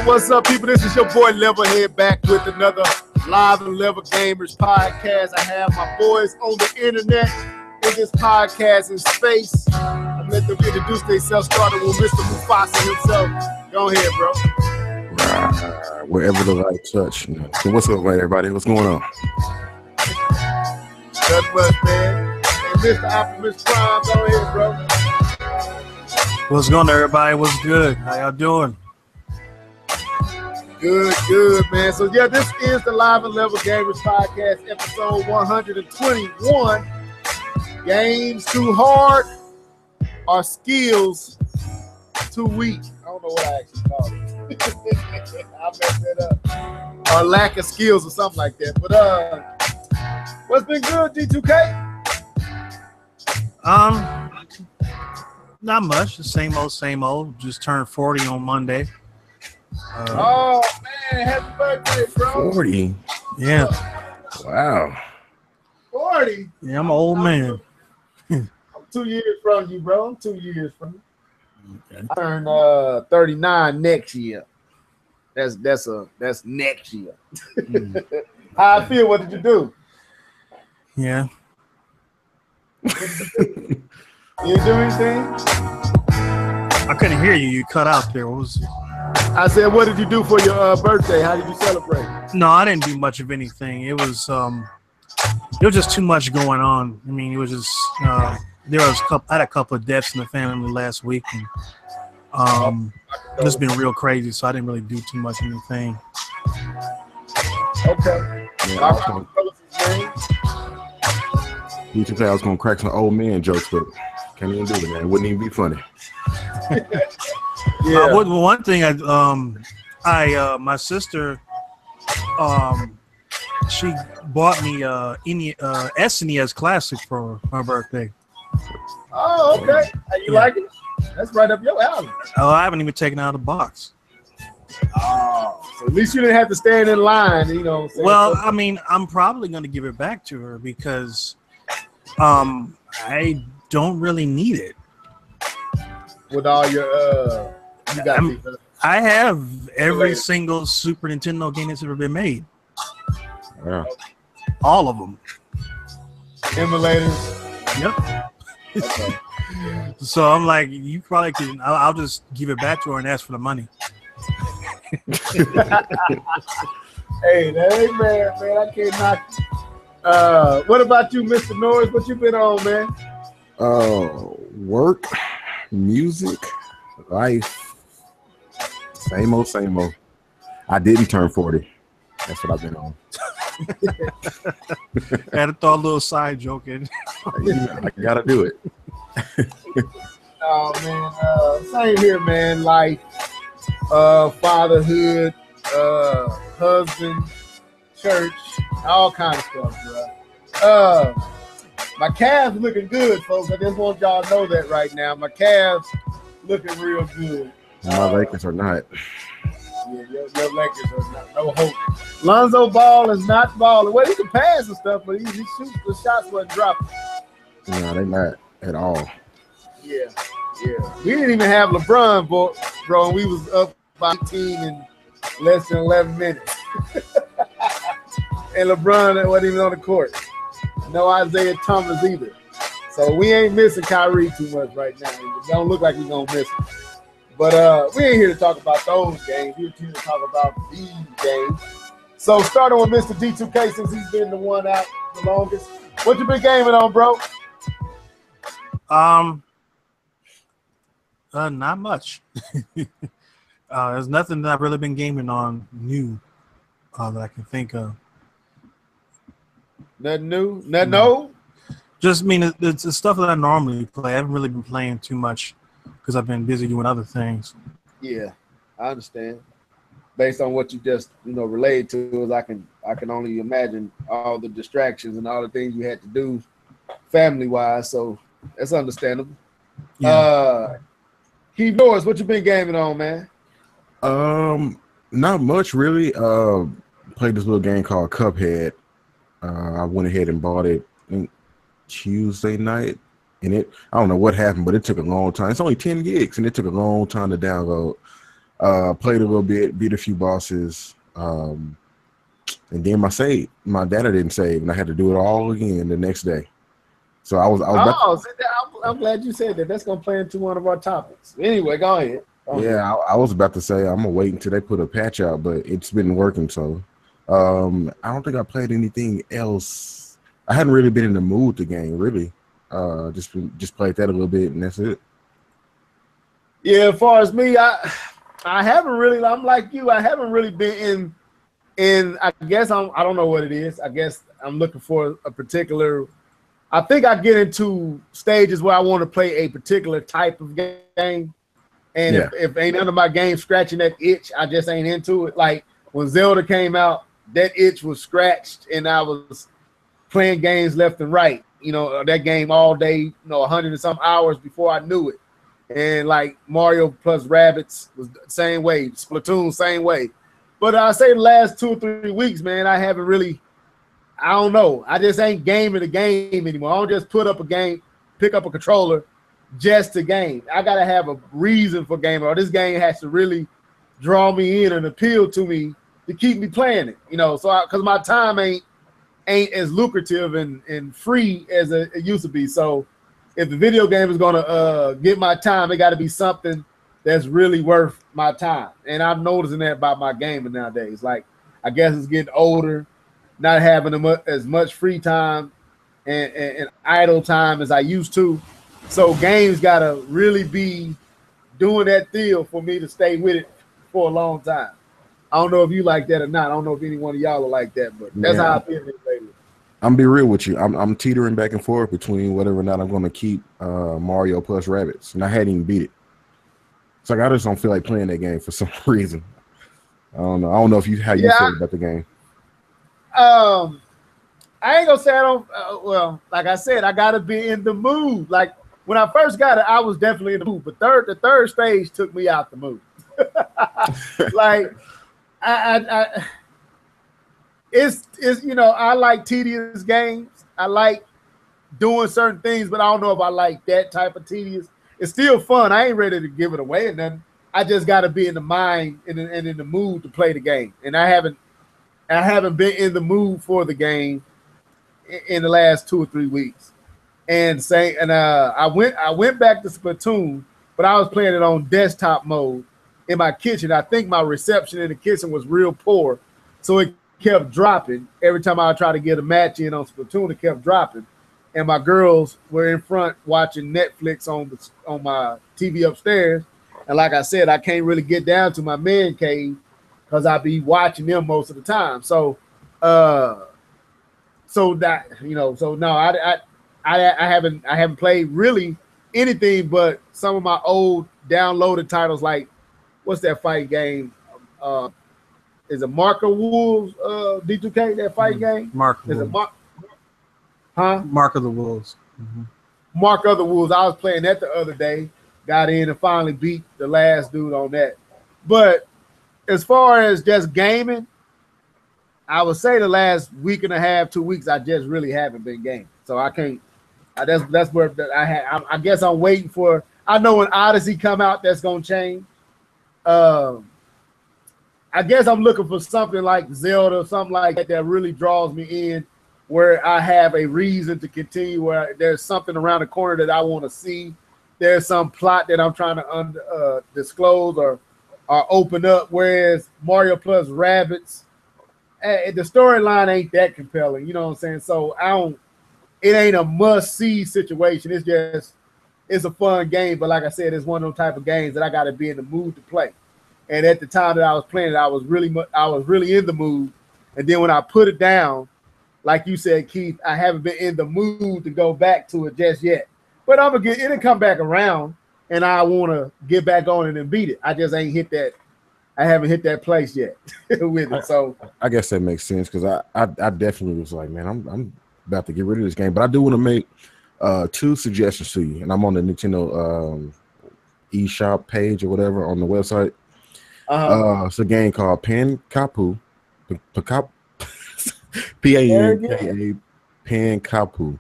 What's up, people? This is your boy Levelhead back with another Live and Level Gamers podcast. I have my boys on the internet in this podcast in space. I'm let them introduce themselves, starting with Mr. Mufasa himself. Go ahead, bro. Wherever the light touch. So what's up, everybody? What's going on? Nothing much, man. And Mr. Optimus Prime, go ahead, bro. What's going on, everybody? What's good? How y'all doing? Good, man. So, yeah, this is the Live and Level Gamers podcast, episode 121. Games too hard or skills too weak? I don't know what I actually called it. I messed that up. Or lack of skills or something like that. But, what's been good, D2K? Not much. The same old. Just turned 40 on Monday. Oh man, happy birthday, bro. 40. Yeah. Wow. 40? Yeah, I'm an old man. I'm 2 years from you, bro. I'm 2 years from you. Okay. I turn 39 next year. That's next year. How I feel, what did you do? Yeah. You didn't do anything? I couldn't hear you. You cut out there. What was it? I said, what did you do for your birthday? How did you celebrate? No, I didn't do much of anything. It was just too much going on. I mean, it was just I had a couple of deaths in the family last week, and it's been real crazy. So I didn't really do too much anything. Okay. Yeah, you should say I was gonna crack some old man jokes, but can't even do it, man. It wouldn't even be funny. Yeah. One thing my sister, she bought me SNES Classic for my birthday. Oh, okay. You like it? That's right up your alley. Oh, I haven't even taken it out of the box. Oh, so at least you didn't have to stand in line, you know. Well, I mean, I'm probably going to give it back to her because I don't really need it. With all your I have every single Super Nintendo game that's ever been made. Yeah. All of them. Emulators. Yep. Okay. So I'm like, you probably can. I'll just give it back to her and ask for the money. Hey, man, I can't knock it. What about you, Mr. Norris? What you been on, man? Work, music, life. Same old. I didn't turn 40. That's what I've been on. I had to throw a little side joke in. I gotta do it. Oh man, same here, man. Life, fatherhood, husband, church, all kind of stuff, bro. My calves looking good, folks. I just want y'all to know that right now. My calves looking real good. My Lakers are not. Yeah, your Lakers are not. No hope. Lonzo Ball is not balling. Well, he can pass and stuff, but he shoots the shots wasn't dropping. No, they're not at all. Yeah. We didn't even have LeBron, bro, and we was up by 18 in less than 11 minutes. And LeBron wasn't even on the court. No Isaiah Thomas either. So we ain't missing Kyrie too much right now. It don't look like we're going to miss him. But we ain't here to talk about those games. We're here to talk about these games. So starting with Mr. D2K, since he's been the one out the longest. What you been gaming on, bro? Not much. There's nothing that I've really been gaming on new that I can think of. Nothing new? Nothing old? Just it's the stuff that I normally play. I haven't really been playing too much because I've been busy doing other things. Yeah, I understand. Based on what you just relayed to us, I can only imagine all the distractions and all the things you had to do family wise. So that's understandable. Yeah. Keith Norris, what you been gaming on, man? Not much really. Played this little game called CupHead. I went ahead and bought it Tuesday night, and I don't know what happened, but it took a long time. It's only 10 gigs, and it took a long time to download. Played a little bit, beat a few bosses, and then my data didn't save, and I had to do it all again the next day. So I was I'm glad you said that. That's gonna play into one of our topics. Anyway, go ahead. I was about to say I'm gonna wait until they put a patch out, but it's been working. So I don't think I played anything else. I hadn't really been in the mood to game, really. Just played that a little bit, and that's it. Yeah, as far as me, I haven't really. I'm like you. I haven't really been in. I guess I don't know what it is. I guess I'm looking for a particular. I think I get into stages where I want to play a particular type of game. And if ain't none of my games scratching that itch, I just ain't into it. Like when Zelda came out, that itch was scratched, and I was playing games left and right. That game all day, 100 and some hours before I knew it. And like Mario plus Rabbids was the same way, Splatoon same way. But I say the last 2 or 3 weeks, man, I haven't really. I don't know. I just ain't gaming the game anymore. I don't just put up a game, pick up a controller just to game. I got to have a reason for gaming, or this game has to really draw me in and appeal to me to keep me playing it. So because my time ain't as lucrative and free as it used to be. So if the video game is going to get my time, it got to be something that's really worth my time. And I'm noticing that about my gaming nowadays. Like, I guess it's getting older, not having as much free time and idle time as I used to. So games got to really be doing that deal for me to stay with it for a long time. I don't know if you like that or not. I don't know if any one of y'all are like that, but that's how I feel lately. I'm be real with you. I'm teetering back and forth between whether or not I'm going to keep Mario plus Rabbids, and I hadn't even beat it. It's like I just don't feel like playing that game for some reason. I don't know. I don't know if you feel about the game. I ain't gonna say I don't. Well, like I said, I gotta be in the mood. Like when I first got it, I was definitely in the mood. But the third stage took me out the mood. Like it's I like tedious games. I like doing certain things, but I don't know if I like that type of tedious. It's still fun. I ain't ready to give it away and nothing. I just got to be in the mind and in the mood to play the game. And I haven't been in the mood for the game in the last 2 or 3 weeks. And I went back to Splatoon, but I was playing it on desktop mode in my kitchen. I think my reception in the kitchen was real poor, so it kept dropping every time I tried to get a match in on Splatoon. It kept dropping, and my girls were in front watching Netflix on my TV upstairs. And like I said, I can't really get down to my man cave because I be watching them most of the time. So no, I haven't played really anything but some of my old downloaded titles. Like, what's that fight game? Is it Mark of the Wolves? D2K, that fight game? Mark of the Wolves. Mark of the Wolves. Mm-hmm. Mark of the Wolves. I was playing that the other day. Got in and finally beat the last dude on that. But as far as just gaming, I would say the last week and a half, 2 weeks, I just really haven't been gaming. So I can't. That's where I guess I'm waiting for. I know when Odyssey come out, that's gonna change. I guess I'm looking for something like Zelda, something like that really draws me in, where I have a reason to continue. Where there's something around the corner that I want to see. There's some plot that I'm trying to disclose or open up. Whereas Mario plus Rabbids, the storyline ain't that compelling. You know what I'm saying? So it ain't a must-see situation. It's a fun game, but like I said, it's one of those type of games that I got to be in the mood to play. And at the time that I was playing it, I was really in the mood. And then when I put it down, like you said, Keith, I haven't been in the mood to go back to it just yet. But I'm gonna it'll come back around, and I want to get back on it and beat it. I just ain't hit that. I haven't hit that place yet with it. So I guess that makes sense because I definitely was like, man, I'm about to get rid of this game. But I do want to make 2 suggestions to you, and I'm on the Nintendo eShop page or whatever on the website. It's a game called Pankapu. Panka Pankapu.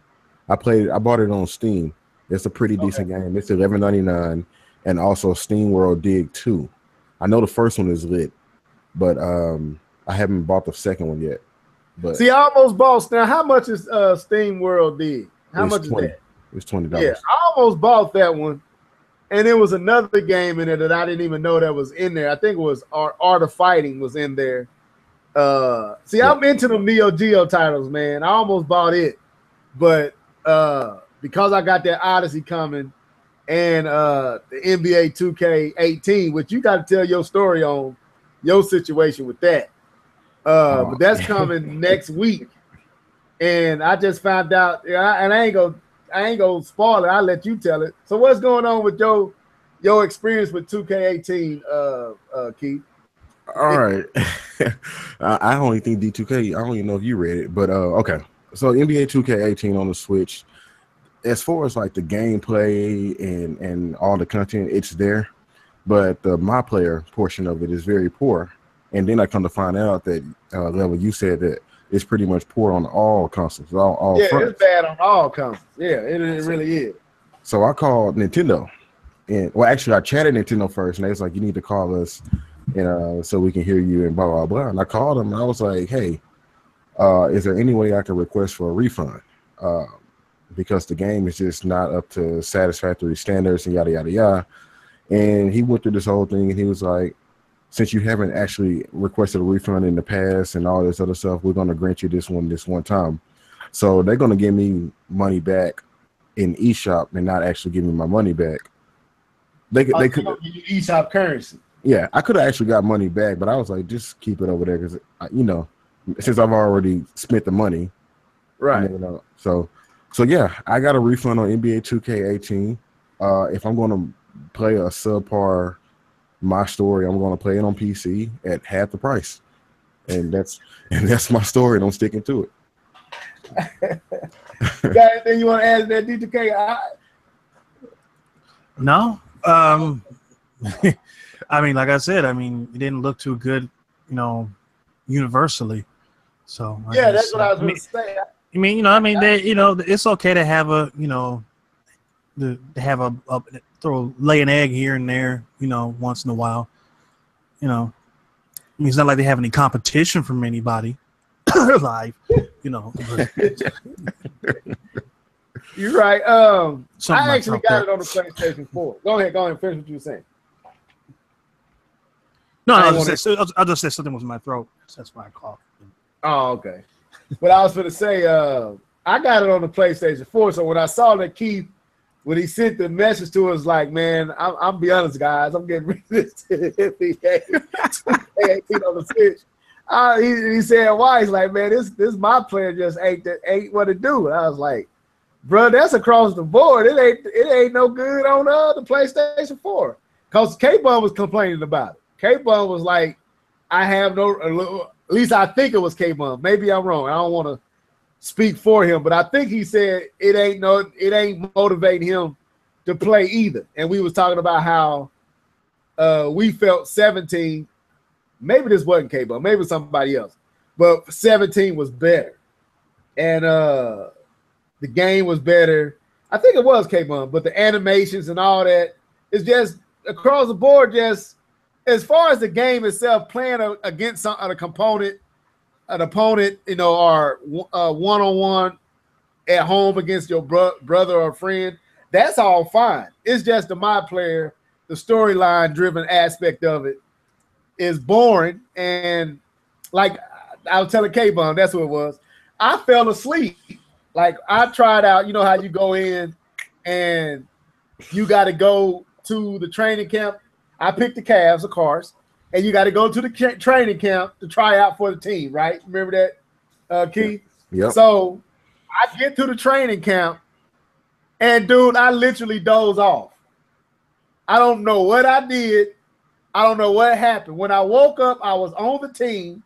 I bought it on Steam. It's a pretty decent game. It's $11.99, and also Steam World Dig 2. I know the first one is lit, but I haven't bought the second one yet. But see, I almost bought. Now, how much is Steam World Dig? How much is that? It's $20. Yeah, I almost bought that one, and there was another game in there that I didn't even know that was in there. I think it was Art of Fighting was in there. See, I'm into them Neo Geo titles, man. I almost bought it, but because I got that Odyssey coming and the NBA 2K18, which you got to tell your story on your situation with that. But that's coming next week, and I just found out, and I ain't gonna spoil it. I'll let you tell it. So what's going on with your experience with 2K18, Keith? All right. I only think D2K. I don't even know if you read it, but okay. So NBA 2K18 on the Switch, as far as like the gameplay and all the content, it's there, but the my player portion of it is very poor. And then I come to find out that level you said that it's pretty much poor on all consoles. All fronts. It's bad on all consoles. Yeah, it really is. So I called Nintendo, and well, actually I chatted Nintendo first, and they was like, "You need to call us, and so we can hear you," and blah blah blah. And I called them, and I was like, "Hey, is there any way I can request for a refund? Because the game is just not up to satisfactory standards and yada yada yada." And he went through this whole thing, and he was like, "Since you haven't actually requested a refund in the past and all this other stuff, we're going to grant you this one time." So they're going to give me money back in eShop and not actually give me my money back. They could give you eShop currency. Yeah, I could have actually got money back, but I was like, just keep it over there because, since I've already spent the money. Right. So yeah, I got a refund on NBA 2K18. If I'm going to play a subpar My Story, I'm going to play it on PC at half the price, and that's my story, and I'm sticking to it. You got anything you want to add to that, D2K? No. I mean, like I said, it didn't look too good, universally. So that's what I was going to say. It's okay to have lay an egg here and there, once in a while. It's not like they have any competition from anybody live, You're right. I actually got it on the PlayStation 4. Go ahead, finish what you were saying. No, I'll just say something was in my throat. That's why I coughed. Oh, okay. But I was going to say, I got it on the PlayStation 4. So when I saw that Keith, when he sent the message to us, like, man, I'm be honest, guys, I'm getting rid of this NBA 18 on the Switch. He said, why? He's like, man, this my player just ain't what it do. And I was like, bro, that's across the board. It ain't no good on the PlayStation 4. Because K-Bun was complaining about it. K-Bun was like, I have no, at least I think it was K-Bun. Maybe I'm wrong. I don't want to speak for him, but I think he said it ain't motivating him to play either. And we was talking about how we felt 17. Maybe this wasn't K-Bun, maybe it was somebody else, but 17 was better, and the game was better. I think it was K-Bun, but the animations and all that is just across the board. Just as far as the game itself, playing against an opponent, or one-on-one at home against your brother or friend, that's all fine. It's just the my player, the storyline-driven aspect of it is boring. And like I was telling K-Bun, that's what it was. I fell asleep. Like I tried out, you know how you go in and you got to go to the training camp. I picked the Cavs, of course, and you got to go to the training camp to try out for the team, right? Remember that, Keith? Yep. So I get to the training camp, and dude, I literally doze off. I don't know what I did. I don't know what happened. When I woke up, I was on the team.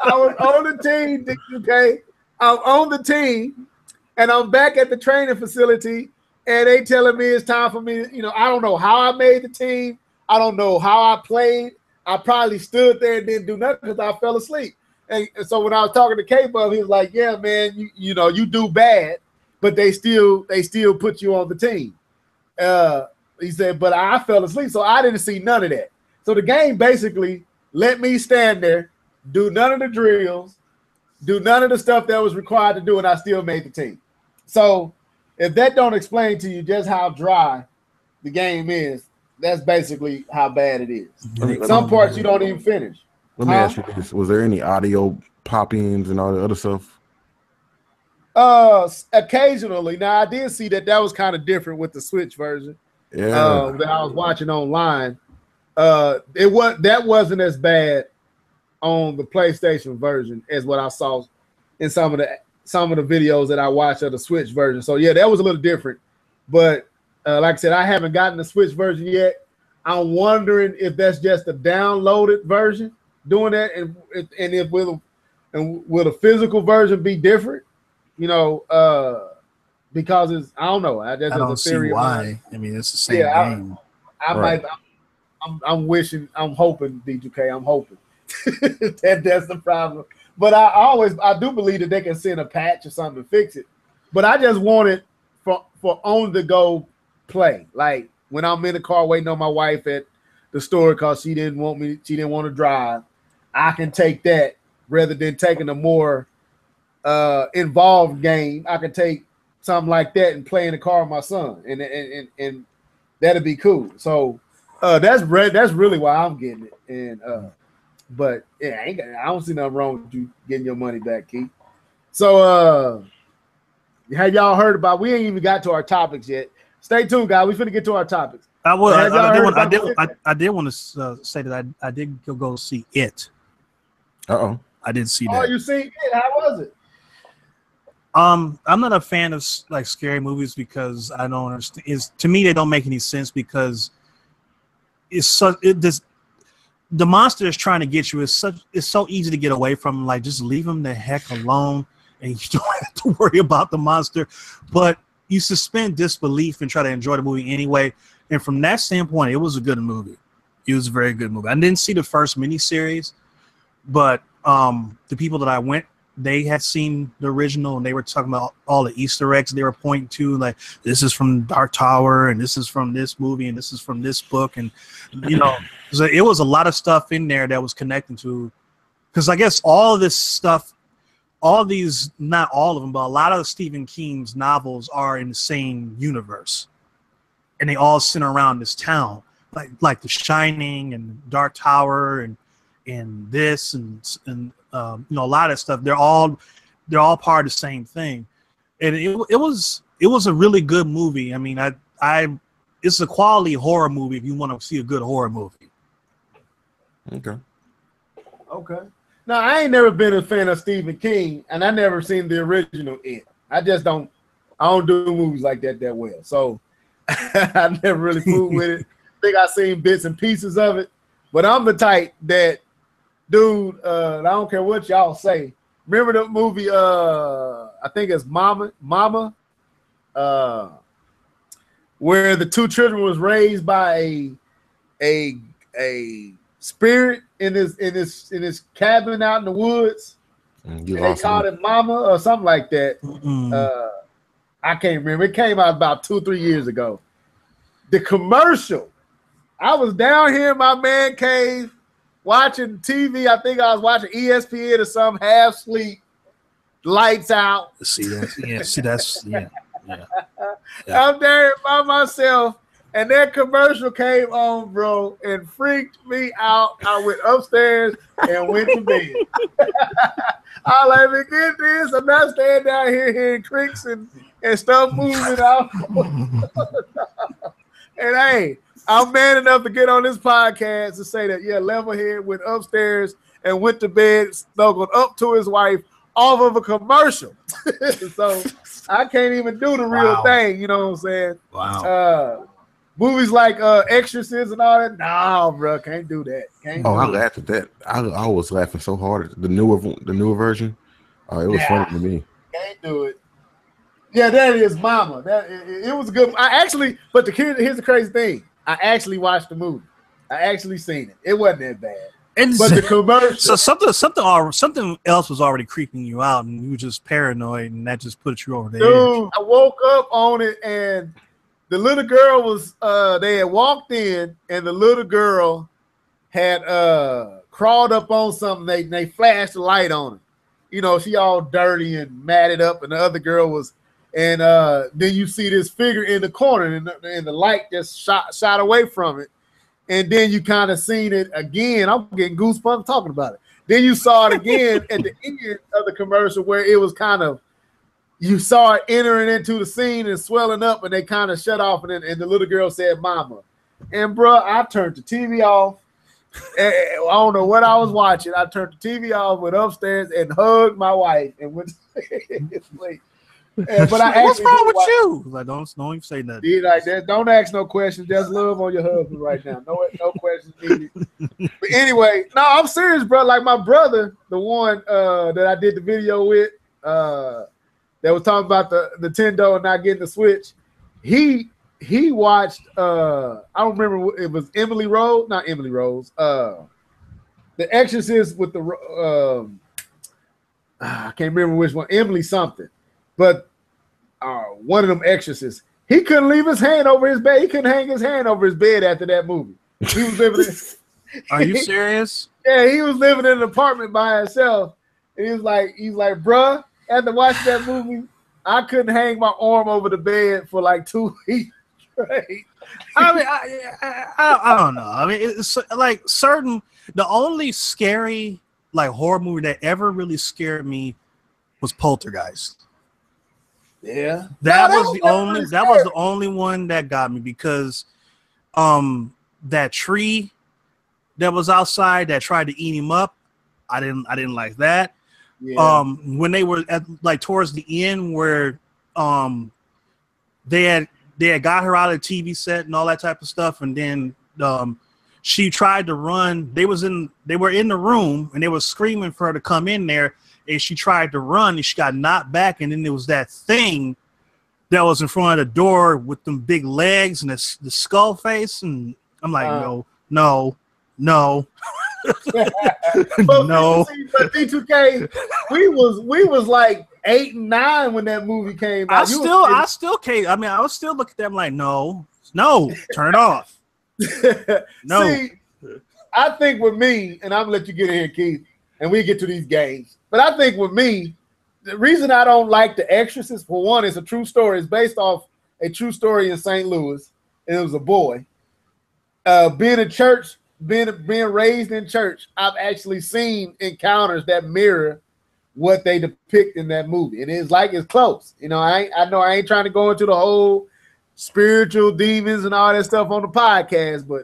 I was on the team, okay? I'm on the team, and I'm back at the training facility, and they telling me it's time for me. I don't know how I made the team. I don't know how I played. I probably stood there and didn't do nothing because I fell asleep. And so when I was talking to K-Bub, he was like, "Yeah, man, you do bad, but they still put you on the team." He said, "But I fell asleep, so I didn't see none of that." So the game basically let me stand there, do none of the drills, do none of the stuff that was required to do, and I still made the team. So if that don't explain to you just how dry the game is, that's basically how bad it is. Some parts you don't even finish. Let me ask you this. Was there any audio pop-ins and all the other stuff? Occasionally. Now, I did see that was kind of different with the Switch version. Yeah. That I was watching online. That wasn't as bad on the PlayStation version as what I saw in some of the videos that I watched of the Switch version. So yeah, that was a little different. But like I said, I haven't gotten the Switch version yet. I'm wondering if that's just a downloaded version doing that, and if will a physical version be different? Because I don't know. I don't see why. I mean, it's the same game. I'm hoping, D2K. I'm hoping that's the problem. But I do believe that they can send a patch or something to fix it. But I just want it for on the go play. Like when I'm in the car waiting on my wife at the store because she didn't want to drive, I can take that rather than taking a more involved game. I can take something like that and play in the car with my son, and that'd be cool. So that's really why I'm getting it. And but yeah, I don't see nothing wrong with you getting your money back, Keith. So have y'all heard about? We ain't even got to our topics yet. Stay tuned, guys. We finna get to our topics. I did want to say that I did go see it. I did see that. Oh, you seen it? How was it? I'm not a fan of like scary movies because I don't understand. To me, they don't make any sense because the monster is trying to get you. It's so easy to get away from. Like, just leave him the heck alone, and you don't have to worry about the monster. But you suspend disbelief and try to enjoy the movie anyway. And from that standpoint, it was a good movie. It was a very good movie. I didn't see the first miniseries, but the people that I went, they had seen the original, and they were talking about all the Easter eggs they were pointing to, like this is from Dark Tower, and this is from this movie, and this is from this book, and so it was a lot of stuff in there that was connecting to, because I guess all of this stuff, all these, not all of them, but a lot of Stephen King's novels are in the same universe, and they all center around this town, like The Shining and Dark Tower and this and a lot of stuff. They're all part of the same thing, and it was a really good movie. I mean, it's a quality horror movie if you want to see a good horror movie. Okay. Now, I ain't never been a fan of Stephen King, and I never seen the original It. I don't do movies like that well, so I never really fooled with it. I think I seen bits and pieces of it, but I'm the type that, dude, I don't care what y'all say. Remember the movie, I think it's Mama, where the two children was raised by a spirit in this cabin out in the woods. And they called it Mama or something like that. I can't remember. It came out about 2-3 years ago. The commercial. I was down here in my man cave watching TV. I think I was watching ESPN or some, half sleep, lights out. See that? Yeah. I'm there by myself, and that commercial came on, bro, and freaked me out. I went upstairs and went to bed. I like, forget this. I'm not staying down here hearing creaks and stuff moving out. And hey, I'm man enough to get on this podcast to say that, yeah, Levelhead went upstairs and went to bed, snuggled up to his wife off of a commercial. So I can't even do the real thing. You know what I'm saying? Wow. Movies like Exorcist and all that. Nah, bro, can't do that. Can't Oh, do I it. laughed at that. I was laughing so hard at the newer version. It was funny to me. Can't do it. Yeah, that is Mama. It was good. But here's the crazy thing. I actually watched the movie. I actually seen it. It wasn't that bad. But the commercial. So something else was already creeping you out, and you were just paranoid, and that just put you over the Dude, edge. I woke up on it, and the little girl was. They had walked in, and the little girl had crawled up on something. They flashed a light on her. You know, she all dirty and matted up, and the other girl was. And then you see this figure in the corner, and the light just shot away from it. And then you kind of seen it again. I'm getting goosebumps talking about it. Then you saw it again at the end of the commercial where it was kind of, you saw it entering into the scene and swelling up, and they kind of shut off, and the little girl said, "Mama." And bro, I turned the TV off. I don't know what I was watching. I turned the TV off, went upstairs, and hugged my wife, and went to sleep. But What's wrong with you? Like, don't even say nothing. Dude, like that. Don't ask no questions. Just love on your husband right now. No questions needed. But anyway, no, I'm serious, bro. Like my brother, the one that I did the video with, that was talking about the Nintendo and not getting the Switch. He watched. I don't remember. It was Emily Rose, not Emily Rose. The Exorcist with the. I can't remember which one. Emily something. But one of them exorcists, he couldn't leave his hand over his bed. He couldn't hang his hand over his bed after that movie. He was living. Are you serious? Yeah, he was living in an apartment by himself. And he's like, bruh, after watching that movie, I couldn't hang my arm over the bed for like 2 weeks straight. I mean, I don't know. I mean, it's like the only scary like horror movie that ever really scared me was Poltergeist. Yeah, that was the only one that got me because that tree that was outside that tried to eat him up, I didn't like that. Yeah. When they were at like towards the end where they had got her out of the TV set and all that type of stuff, and then she tried to run. They were in the room and they were screaming for her to come in there. And she tried to run and she got knocked back. And then there was that thing that was in front of the door with them big legs and the skull face. And I'm like, no. But No. But D2K, we was like 8 and 9 when that movie came out. I still can't. I mean, I was still looking at them like, no, turn it off. No. See, I think with me, and I'm gonna let you get in here, Keith, and we get to these games. But I think with me, the reason I don't like The Exorcist, for one, it's a true story. It's based off a true story in St. Louis, and it was a boy. Being in church, being raised in church, I've actually seen encounters that mirror what they depict in that movie. And it's close. You know, I know I ain't trying to go into the whole spiritual demons and all that stuff on the podcast, but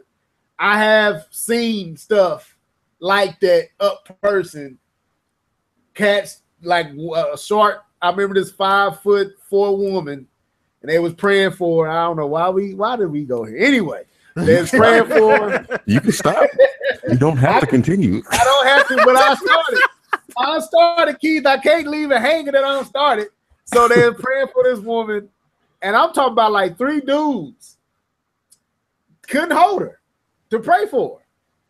I have seen stuff like that up person. Cats like short. I remember this 5'4" woman, and they was praying for her. I don't know why did we go here? Anyway, they was praying for her. You can stop. You don't have to continue. I don't have to, but I started, Keith. I can't leave it hanging that I don't start it. So they were praying for this woman, and I'm talking about like 3 dudes couldn't hold her to pray for her,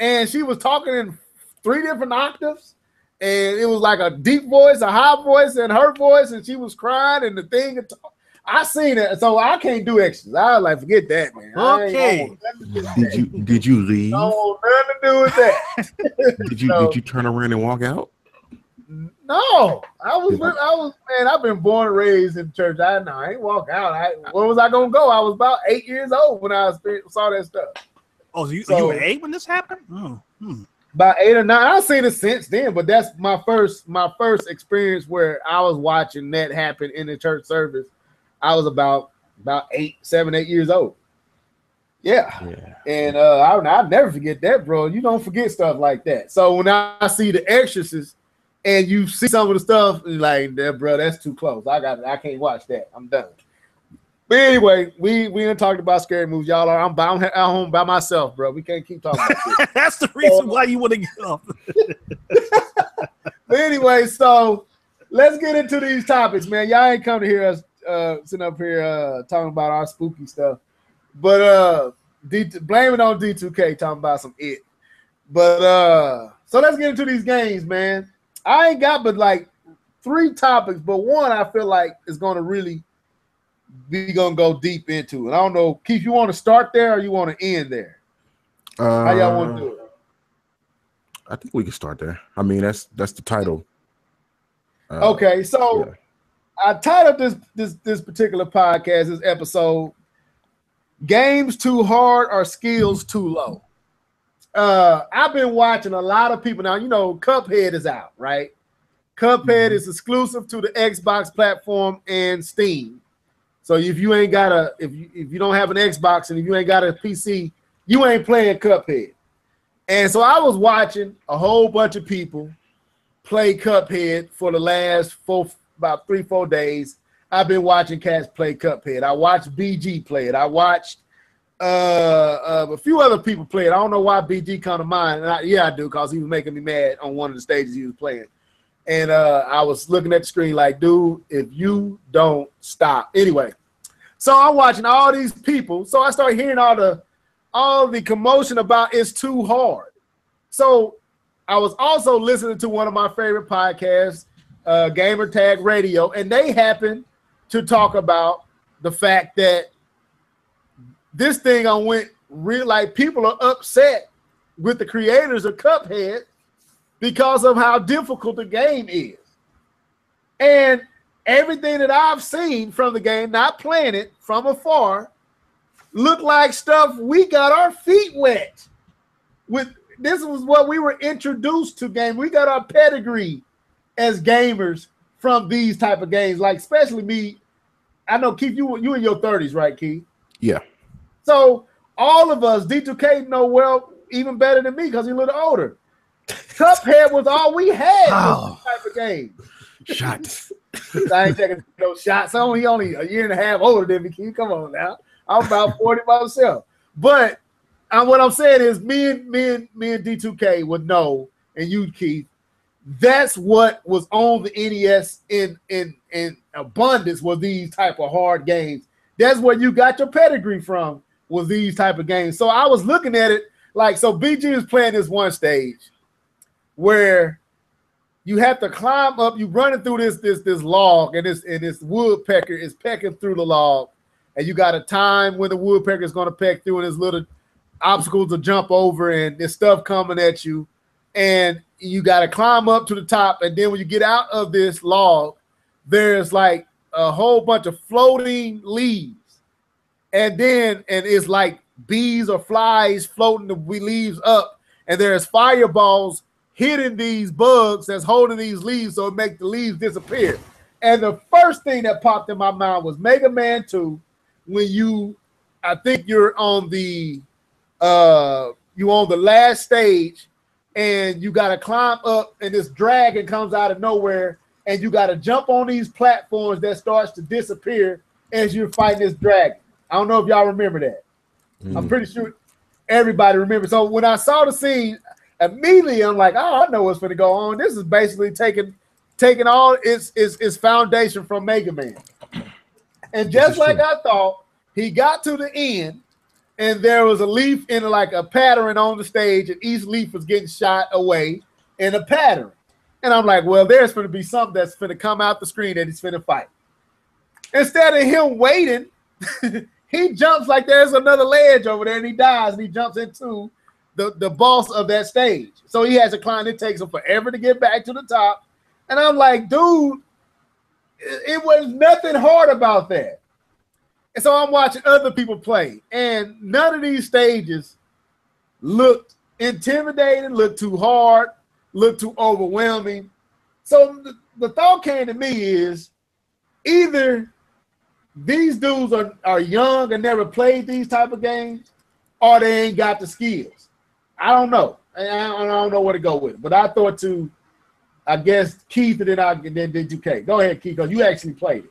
and she was talking in 3 different octaves. And it was like a deep voice, a high voice, and her voice, and she was crying, and the thing. I seen it, so I can't do extras. I was like, forget that, man. Okay. Did you leave? I don't want nothing to do with that. Did you turn around and walk out? No, I was man. I've been born and raised in church. I ain't walk out. Where was I gonna go? I was about 8 years old when I saw that stuff. Oh, you were 8 when this happened? Oh, About 8 or 9. I've seen it since then, but that's my first experience where I was watching that happen in the church service. I was about 7, 8 years old. Yeah. And I'll never forget that, bro. You don't forget stuff like that. So when I see The Exorcist and you see some of the stuff, like, bro, that's too close. I can't watch that. I'm done. But anyway, we done talked about scary movies, y'all. I'm at home by myself, bro. We can't keep talking about this. That's the reason why you want to get off. But anyway, so let's get into these topics, man. Y'all ain't come to hear us sitting up here talking about our spooky stuff. But blame it on D2K talking about some it. But so let's get into these games, man. I ain't got but like 3 topics, but one I feel like is gonna really be gonna go deep into. And I don't know, Keith, you want to start there or you want to end there? How y'all want to do it? I think we can start there. I mean, that's the title. Okay, so yeah. I titled this particular podcast, this episode, "Games Too Hard or Skills Too Low." I've been watching a lot of people now. You know, CupHead is out, right? CupHead is exclusive to the Xbox platform and Steam. So if you ain't got if you don't have an Xbox and if you ain't got a PC, you ain't playing CupHead. And so I was watching a whole bunch of people play CupHead for the last about 3-4 days. I've been watching cats play CupHead. I watched BG play it. I watched a few other people play it. I don't know why BG come to mind. And I do, because he was making me mad on one of the stages he was playing. And I was looking at the screen like, dude, if you don't stop. Anyway, so I'm watching all these people. So I started hearing all the commotion about it's too hard. So I was also listening to one of my favorite podcasts, Gamer Tag Radio, and they happened to talk about the fact that this thing went real, like people are upset with the creators of CupHead because of how difficult the game is. And everything that I've seen from the game, not playing it from afar, looked like stuff we got our feet wet with. This was what we were introduced to game. We got our pedigree as gamers from these type of games, like especially me. I know, Keith, you in your 30s, right, Keith? Yeah. So all of us, D2K know well even better than me because he's a little older. CupHead was all we had. This type of game. Shots. I ain't taking no shots. He only a year and a half older than me, Keith. Come on now. I'm about 40 myself. But what I'm saying is me and D2K would know, and you, Keith, that's what was on the NES in abundance, was these type of hard games. That's where you got your pedigree from, was these type of games. So I was looking at it like, so BG is playing this one stage where you have to climb up, you running through this log, and this woodpecker is pecking through the log, and you got a time when the woodpecker is going to peck through, and there's little obstacles to jump over, and there's stuff coming at you, and you got to climb up to the top, and then when you get out of this log, there's like a whole bunch of floating leaves, and it's like bees or flies floating the leaves up, and there's fireballs hitting these bugs that's holding these leaves, so it makes the leaves disappear. And the first thing that popped in my mind was Mega Man 2, when I think you're on the last stage, and you got to climb up, and this dragon comes out of nowhere, and you got to jump on these platforms that starts to disappear as you're fighting this dragon. I don't know if y'all remember that. I'm pretty sure everybody remembers. So when I saw the scene, immediately I'm like, oh, I know what's going to go on. This is basically taking all its foundation from Mega Man. And just like I thought, he got to the end, and there was a leaf in like a pattern on the stage, and each leaf was getting shot away in a pattern. And I'm like, well, there's going to be something that's going to come out the screen that he's going to fight. Instead of him waiting, he jumps like there's another ledge over there, and he dies, and he jumps into the boss of that stage. So he has to climb. It takes him forever to get back to the top. And I'm like, dude, it was nothing hard about that. And so I'm watching other people play, and none of these stages looked intimidating, looked too hard, looked too overwhelming. So the thought came to me is either these dudes are young and never played these type of games, or they ain't got the skills. I don't know. I don't know where to go with it. But I thought I guess Keith and then D2K. Go ahead, Keith, because you actually played it.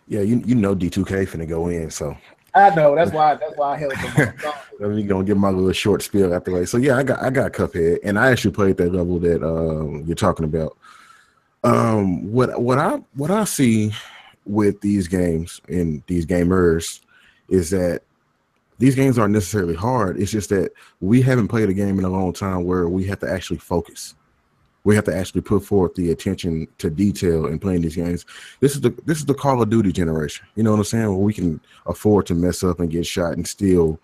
Yeah, you know D2K finna go in, so I know that's why I held them. Let me gonna give my little short spiel after way. So yeah, I got CupHead, and I actually played that level that you're talking about. What I see with these games and these gamers is that these games aren't necessarily hard. It's just that we haven't played a game in a long time where we have to actually focus. We have to actually put forth the attention to detail in playing these games. This is the Call of Duty generation. You know what I'm saying? Where we can afford to mess up and get shot and still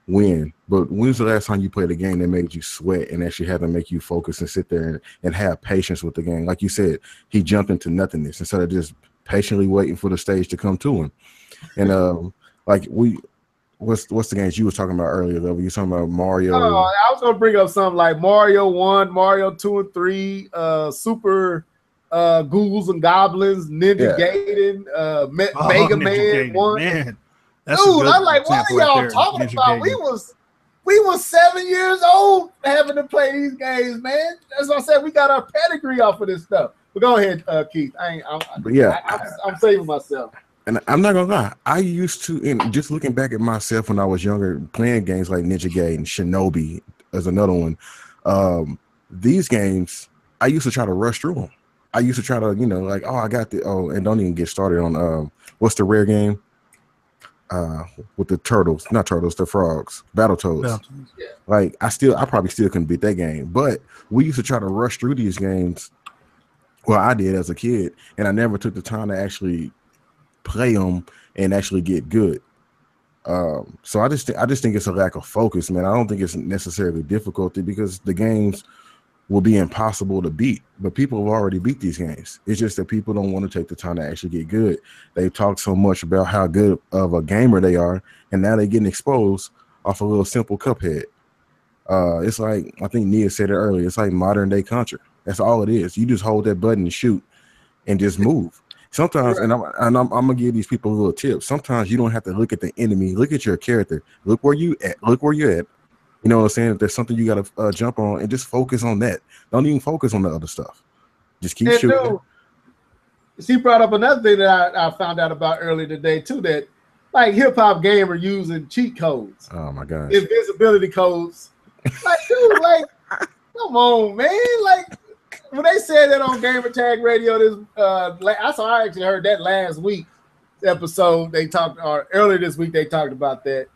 win. But when's the last time you played a game that made you sweat and actually had to make you focus and sit there and have patience with the game? Like you said, he jumped into nothingness instead of just patiently waiting for the stage to come to him. And what's the games you was talking about earlier though? You were talking about Mario. I was gonna bring up something like Mario 1, Mario 2 and 3, Super Ghouls and Goblins, Ninja Gaiden, Mega Man Gaiden, 1. Man. Dude, I'm like, what are y'all talking about? We was 7 years old having to play these games, man. That's what I said. We got our pedigree off of this stuff. But go ahead, Keith. I'm saving myself. And I'm not gonna lie, I used to, and just looking back at myself when I was younger, playing games like Ninja Gaiden, Shinobi as another one. These games, I used to try to rush through them. I used to try to, like, I got and don't even get started on what's the rare game? With the turtles, not turtles, the frogs, Battletoads. Yeah. Like I probably still couldn't beat that game, but we used to try to rush through these games. Well, I did as a kid, and I never took the time to actually play them and actually get good. So I just think it's a lack of focus, man. I don't think it's necessarily difficulty because the games will be impossible to beat, but people have already beat these games. It's just that people don't want to take the time to actually get good. They talk so much about how good of a gamer they are, and now they're getting exposed off a little simple CupHead. It's like, I think Nia said it earlier, it's like modern day Contra. That's all it is. You just hold that button and shoot and just move. Sometimes, and I'm gonna give these people a little tip. Sometimes you don't have to look at the enemy. Look at your character. Look where you at. Look where you're at. You know what I'm saying? If there's something you gotta jump on, and just focus on that. Don't even focus on the other stuff. Just keep shooting. She brought up another thing that I found out about earlier today too. That like hip hop gamer using cheat codes. Oh my gosh. Invisibility codes. Like, dude, like, come on, man. Like, when they said that on Gamer Tag Radio, I actually heard that last week episode. They talked, or earlier this week, they talked about that.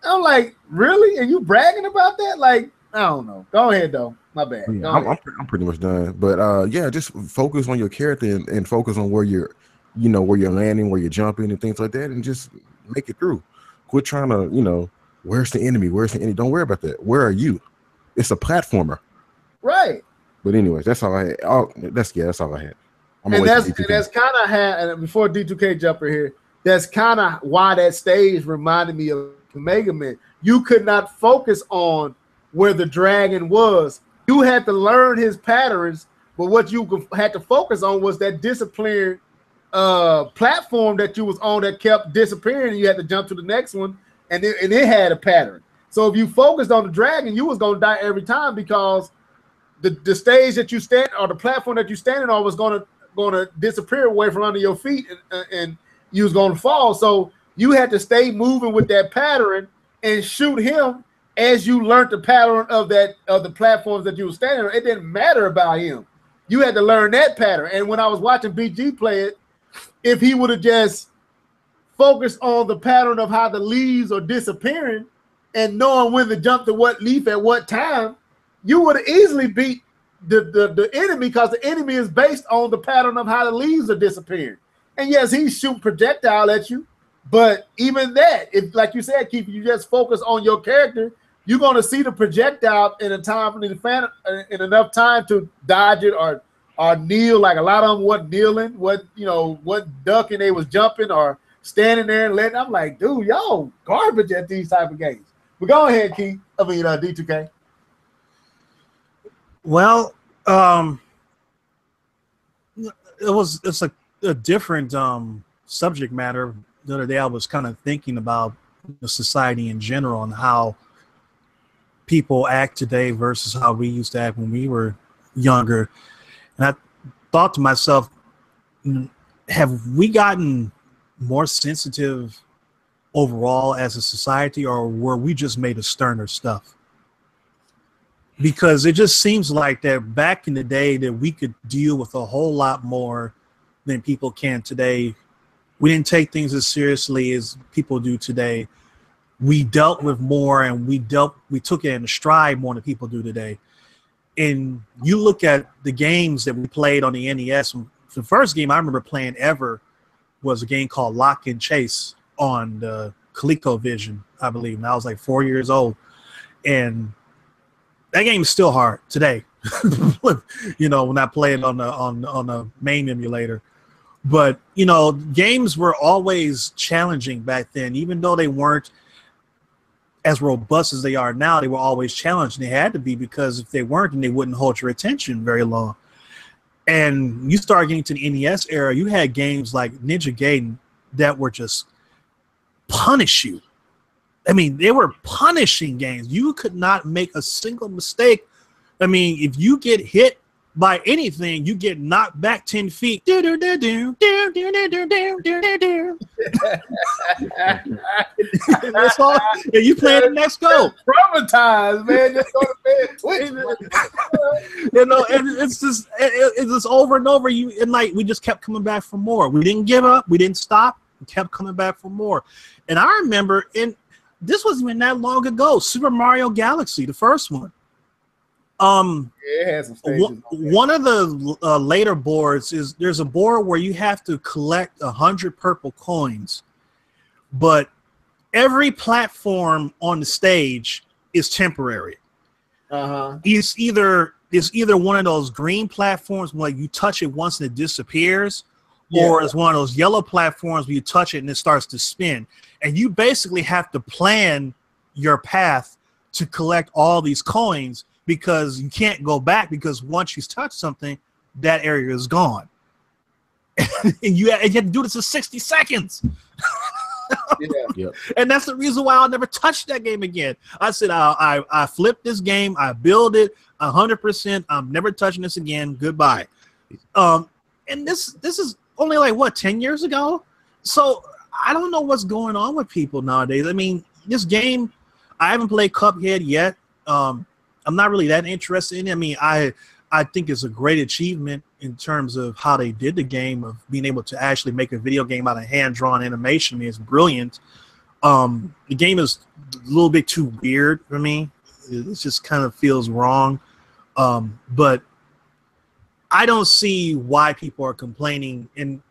I'm like, really? And you bragging about that? Like, I don't know. Go ahead, though. My bad. Yeah, I'm pretty much done. But yeah, just focus on your character and focus on where you're landing, where you're jumping, and things like that, and just make it through. Quit trying to, where's the enemy? Where's the enemy? Don't worry about that. Where are you? It's a platformer. Right. But anyways, that's all I had. That's all I had. And that's kind of and before D2K jumper here, that's kind of why that stage reminded me of Mega Man. You could not focus on where the dragon was. You had to learn his patterns, but what you had to focus on was that disappearing platform that you was on that kept disappearing, and you had to jump to the next one, and it had a pattern. So if you focused on the dragon, you was gonna die every time because the stage that you stand or the platform that you standing on was gonna disappear away from under your feet, and you was gonna fall. So you had to stay moving with that pattern and shoot him as you learned the pattern of the platforms that you were standing on. It didn't matter about him. You had to learn that pattern. And when I was watching BG play it, if he would have just focused on the pattern of how the leaves are disappearing and knowing when to jump to what leaf at what time, you would have easily beat the enemy because the enemy is based on the pattern of how the leaves are disappearing. And yes, he's shooting projectile at you, but even that, if like you said, Keith, you just focus on your character, you're going to see the projectile in enough time to dodge it or kneel. Like a lot of them wasn't kneeling, what ducking, they was jumping or standing there and letting. I'm like, dude, y'all garbage at these type of games. But go ahead, Keith. D2K. Well, it's a different subject matter. The other day I was kind of thinking about the society in general and how people act today versus how we used to act when we were younger. And I thought to myself, have we gotten more sensitive overall as a society, or were we just made of sterner stuff? Because it just seems like that back in the day that we could deal with a whole lot more than people can today. We didn't take things as seriously as people do today. We dealt with more, and we took it in stride more than people do today. And you look at the games that we played on the NES. The first game I remember playing ever was a game called Lock and Chase on the ColecoVision, I believe. And I was like 4 years old. And that game is still hard today, you know, when I play it on the main emulator. But, you know, games were always challenging back then, even though they weren't as robust as they are now. They were always challenging. They had to be, because if they weren't, then they wouldn't hold your attention very long. And you start getting to the NES era, you had games like Ninja Gaiden that were just punish you. I mean, they were punishing games. You could not make a single mistake. I mean, if you get hit by anything, you get knocked back 10 feet. And that's all. And you play the next go. Traumatized, man. Just go to bed. Twitch. You know, and it's just over and over. We just kept coming back for more. We didn't give up. We didn't stop. We kept coming back for more. And I remember, this wasn't even that long ago, Super Mario Galaxy, the first one. It has some stages. One of the later boards is, there's a board where you have to collect 100 purple coins, but every platform on the stage is temporary. It's either one of those green platforms where you touch it once and it disappears, or it's one of those yellow platforms where you touch it and it starts to spin. And you basically have to plan your path to collect all these coins, because you can't go back, because once you touch something, that area is gone. And you have to do this in 60 seconds. And that's the reason why I'll never touch that game again. I said, I flipped this game, I build it 100%. I'm never touching this again. Goodbye. And this is only like, what, 10 years ago? So I don't know what's going on with people nowadays. I mean, this game, I haven't played CupHead yet. I'm not really that interested in it. I mean, I think it's a great achievement in terms of how they did the game, of being able to actually make a video game out of hand-drawn animation. I mean, it's brilliant. The game is a little bit too weird for me. It just kind of feels wrong. But I don't see why people are complaining. In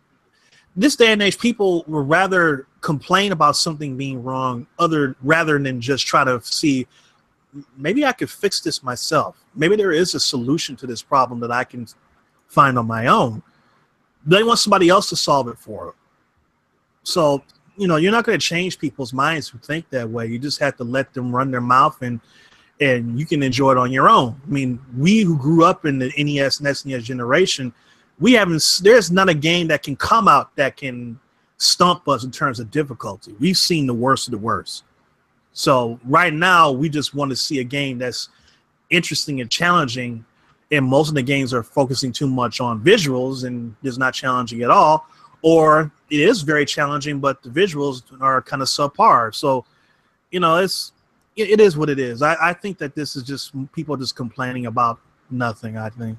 this day and age, people would rather complain about something being wrong rather than just try to see, maybe I could fix this myself. Maybe there is a solution to this problem that I can find on my own. They want somebody else to solve it for them. So, you know, you're not going to change people's minds who think that way. You just have to let them run their mouth, and you can enjoy it on your own. I mean, we who grew up in the NES and SNES generation, there's not a game that can come out that can stump us in terms of difficulty. We've seen the worst of the worst. So right now, we just want to see a game that's interesting and challenging. And most of the games are focusing too much on visuals and is not challenging at all. Or it is very challenging, but the visuals are kind of subpar. So, you know, it is what it is. I think that this is just people just complaining about nothing, I think.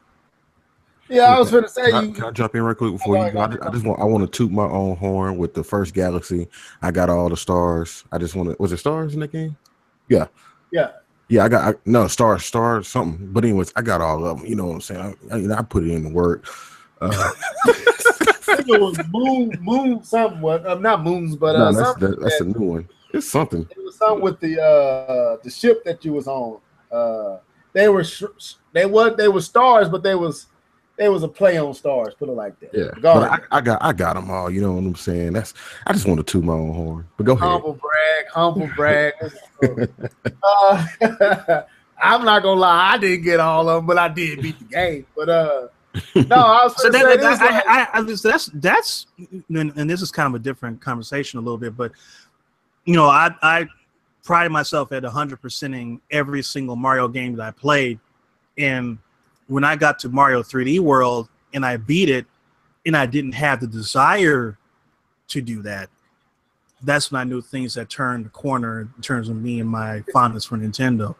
Yeah, I was going to say. Can I jump in real quick before you go? I want to toot my own horn with the first Galaxy. I got all the stars. I just want to. Was it stars in that game? Yeah. I got stars something. But anyways, I got all of them. You know what I'm saying? I put it in the work. I think it was moon something. Not moons, but that's a new one. It's something. It was something with the ship that you was on. They were stars, but they was a play on stars, put it like that. Yeah, but I got them all. You know what I'm saying? I just want to toot my own horn. But go ahead. Humble brag. I'm not gonna lie, I didn't get all of them, but I did beat the game. But no, I was and this is kind of a different conversation a little bit, but you know, I prided myself at 100%ing every single Mario game that I played. And when I got to Mario 3D World and I beat it, and I didn't have the desire to do that, that's when I knew things had turned the corner in terms of me and my fondness for Nintendo.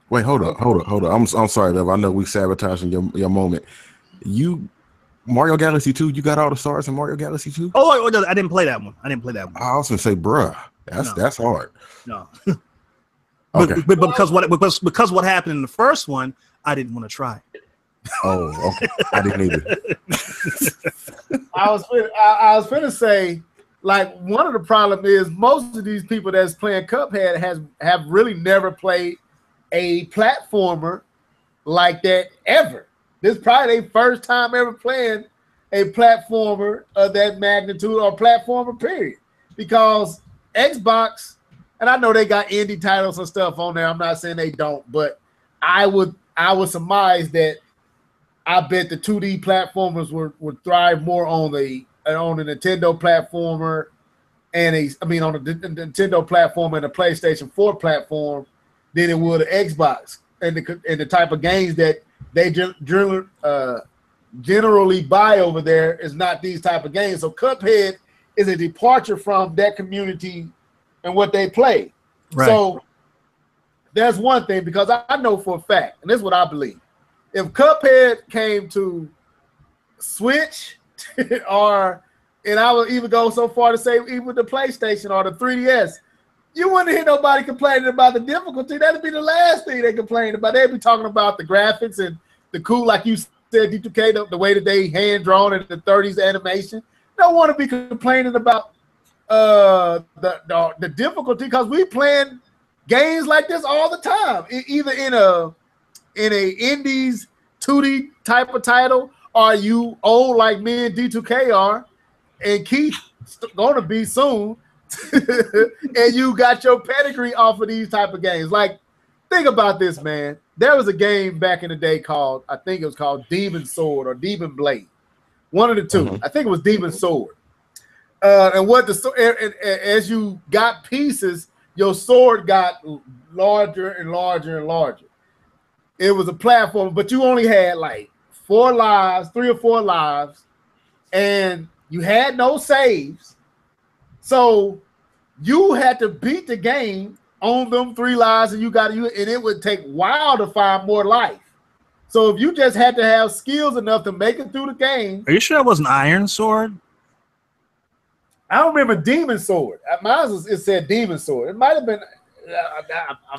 Wait, hold up. I'm sorry, Lev. I know we sabotaging your moment. Mario Galaxy 2, you got all the stars in Mario Galaxy 2? Oh, I didn't play that one. I was gonna say, bruh, that's hard. No. Okay. But because what happened in the first one, I didn't want to try. Oh, okay. I didn't either. I was finna say, like, one of the problems is most of these people that's playing CupHead have really never played a platformer like that ever. This is probably their first time ever playing a platformer of that magnitude or platformer, period. Because Xbox, and I know they got indie titles and stuff on there. I'm not saying they don't, but I would surmise that I bet the 2D platformers would thrive more on the Nintendo platformer on the Nintendo platform and the PlayStation 4 platform than it would an Xbox and the type of games that they generally buy over there is not these type of games. So CupHead is a departure from that community and what they play. Right. So that's one thing, because I know for a fact, and this is what I believe. If CupHead came to Switch and I would even go so far to say even the PlayStation or the 3DS, you wouldn't hear nobody complaining about the difficulty. That'd be the last thing they complain about. They'd be talking about the graphics and the cool, like you said, D2K, the way that they hand drawn in the 30s animation. Don't want to be complaining about the difficulty, because we playing games like this all the time, either in a indies 2D type of title, or you old like me and D2K are, and Keith gonna be soon, and you got your pedigree off of these type of games. Like, think about this, man. There was a game back in the day called, I think it was called Demon Sword or Demon Blade, one of the two. I think it was Demon Sword. And as you got pieces, your sword got larger and larger and larger. It was a platform, but you only had like 3 or 4 lives, and you had no saves. So you had to beat the game on them 3 lives, and and it would take a while to find more life. So if you just had to have skills enough to make it through the game. Are you sure that wasn't Iron Sword? I don't remember Demon Sword. It said Demon Sword. It might have been.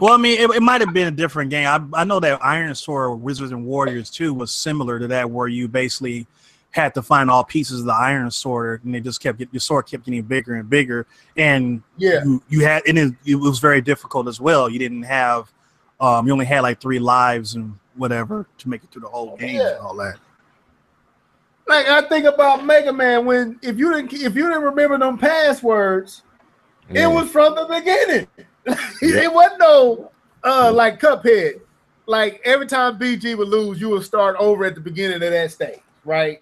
Well, I mean, it might have been a different game. I know that Iron Sword, Wizards and Warriors 2 was similar to that, where you basically had to find all pieces of the Iron Sword, and your sword kept getting bigger and bigger. And it was very difficult as well. You didn't have, you only had like 3 lives and whatever to make it through the whole game and all that. Like, I think about Mega Man, if you didn't remember them passwords, it was from the beginning. It wasn't no like CupHead. Like, every time BG would lose, you would start over at the beginning of that stage, right?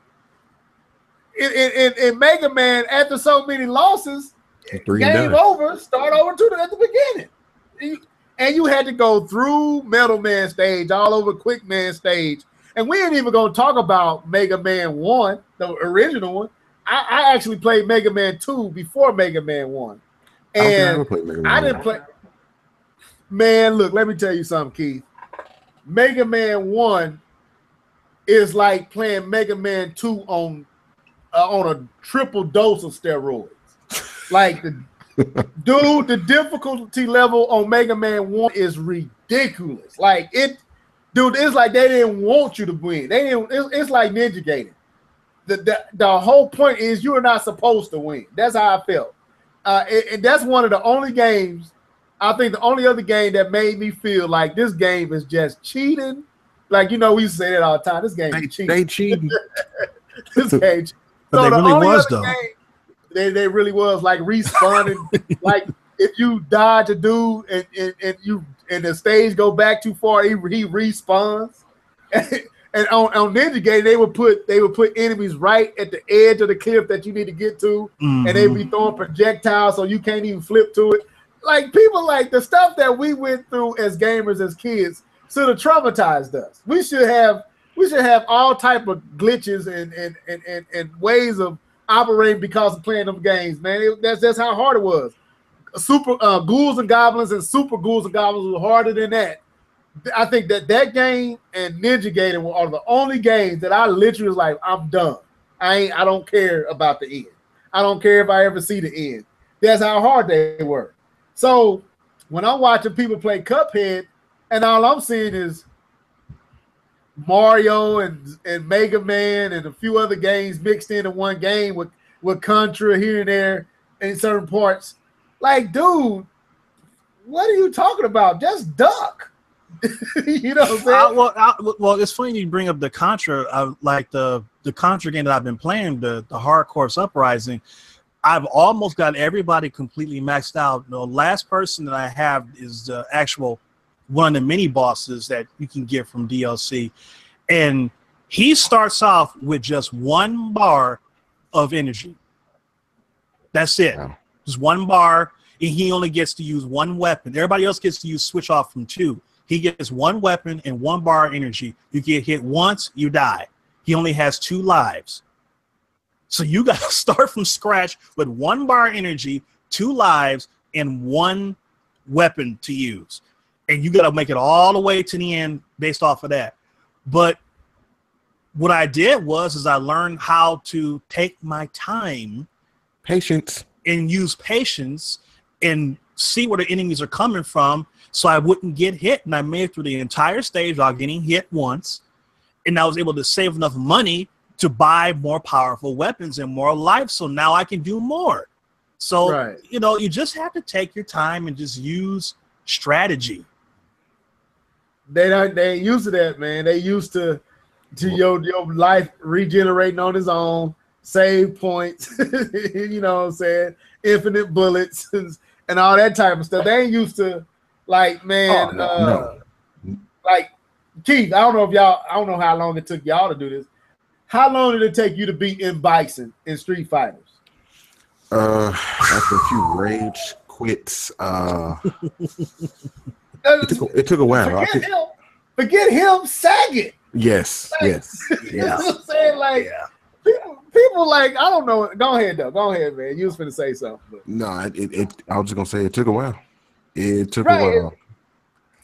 In Mega Man, after so many losses, game over, start over at the beginning. And you had to go through Metal Man stage, all over Quick Man stage. And we ain't even going to talk about Mega Man 1, the original one. I actually played Mega Man 2 before Mega Man 1. And I didn't play. Man, look, let me tell you something, Keith. Mega Man 1 is like playing Mega Man 2 on a triple dose of steroids. Like, the difficulty level on Mega Man 1 is ridiculous. Like, it's like they didn't want you to win. It's like Ninja Gaiden. The whole point is you are not supposed to win. That's how I felt. And that's one of the only games, I think the only other game that made me feel like this game is just cheating. Like, we used to say that all the time. This game is cheating. They cheating. This game. But they really was, though. They really was, like, respawning. Like, if you dodge a dude and the stage go back too far, he respawns. And on Ninja Gaiden, they would put enemies right at the edge of the cliff that you need to get to, and they'd be throwing projectiles so you can't even flip to it. like people like the stuff that we went through as gamers as kids should have traumatized us. We should have all type of glitches and ways of operating because of playing them games, man. That's how hard it was. Super Ghouls and Goblins and Super Ghouls and Goblins were harder than that. I think that game and Ninja Gaiden are the only games that I literally was like, I'm done. I don't care about the end. I don't care if I ever see the end. That's how hard they were. So when I'm watching people play Cuphead, and all I'm seeing is Mario and Mega Man and a few other games mixed into one game with Contra here and there in certain parts. Like, dude, what are you talking about? Just duck. You know what I'm saying? Well, it's funny you bring up the Contra. Like the Contra game that I've been playing, the Hardcore Uprising. I've almost got everybody completely maxed out. The last person that I have is the actual one of the mini bosses that you can get from DLC, and he starts off with just 1 bar of energy. That's it. Wow. Just 1 bar, and he only gets to use 1 weapon. Everybody else gets to switch off from 2. He gets 1 weapon and 1 bar of energy. You get hit once, you die. He only has 2 lives. So you got to start from scratch with 1 bar energy, 2 lives, and 1 weapon to use. And you got to make it all the way to the end based off of that. But what I did was I learned how to take my time. Patience. And use patience and see where the enemies are coming from so I wouldn't get hit. And I made it through the entire stage without getting hit once. And I was able to save enough money to buy more powerful weapons and more life. So now I can do more. So, right. You know, you just have to take your time and just use strategy. They ain't used to that, man. They used to your life regenerating on its own, save points, you know what I'm saying? Infinite bullets and all that type of stuff. They ain't used to, like, man, no. Like, Keith, I don't know how long it took y'all to do this. How long did it take you to beat M. Bison in Street Fighters? After a few rage quits, it took a while. Forget him sagging. Yes, like, yes. You know what I'm saying? Like, people like, I don't know. Go ahead, though. Go ahead, man. You was finna say something. But. No, I was just gonna say it took a while. It took a while.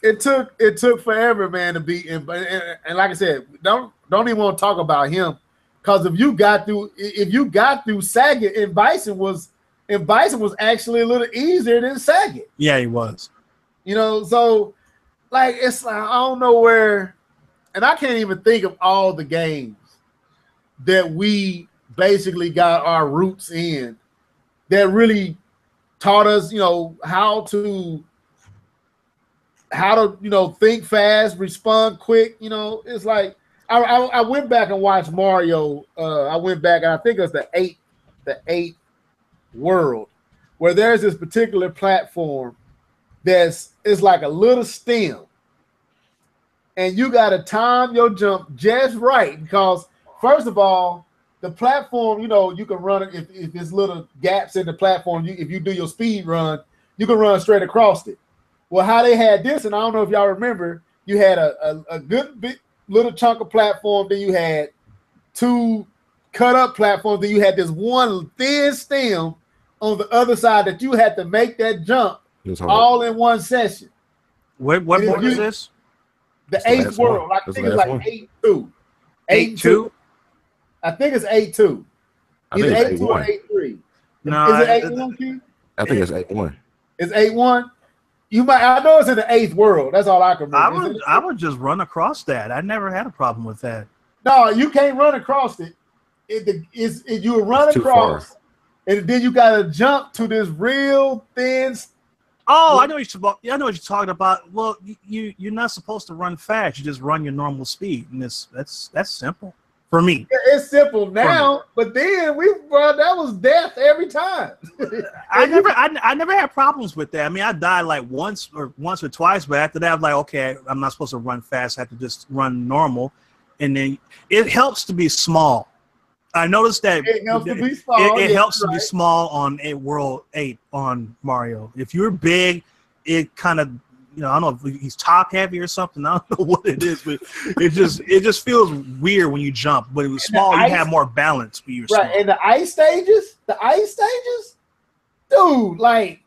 It took forever, man, to beat him. And like I said, don't even want to talk about him, because if you got through Saget, and Bison was actually a little easier than Saget. Yeah, he was. You know, so like it's like I don't know where, and I can't even think of all the games that we basically got our roots in that really taught us, you know, how to think fast, respond quick. You know, it's like I went back and watched Mario. I went back and I think it was the eighth world, where there's this particular platform it's like a little stem, and you got to time your jump just right, because first of all, the platform, you know, you can run it if there's little gaps in the platform. If you do your speed run, you can run straight across it. Well, how they had this, and I don't know if y'all remember, you had a good big little chunk of platform, then you had 2 cut up platforms, then you had this one thin stem on the other side that you had to make that jump all in one session. What board is this? The 8th world. I think it's like 8-2. 8-2? I think it's 8-2. Either 8-2 or 8-3. No, is it 8-1, Q? I think it's 8-1. It's 8-1? I know it's in the 8th world. That's all I can remember. I would just run across that. I never had a problem with that. No, you can't run across it. You run across, and then you got to jump to this real thin. Oh, I know what you're talking about. Well, you're not supposed to run fast. You just run your normal speed, and that's simple for me. It's simple now, but then that was death every time. I never had problems with that. I mean, I died like once or twice, but after that, I was like, okay, I'm not supposed to run fast. I have to just run normal, and then it helps to be small. I noticed that It helps to be small. It helps to be small on World 8 on Mario. If you're big, it kind of, I don't know if he's top heavy or something. I don't know what it is, but it just feels weird when you jump. But it was small, you have more balance when you're small. And the ice stages, dude, like,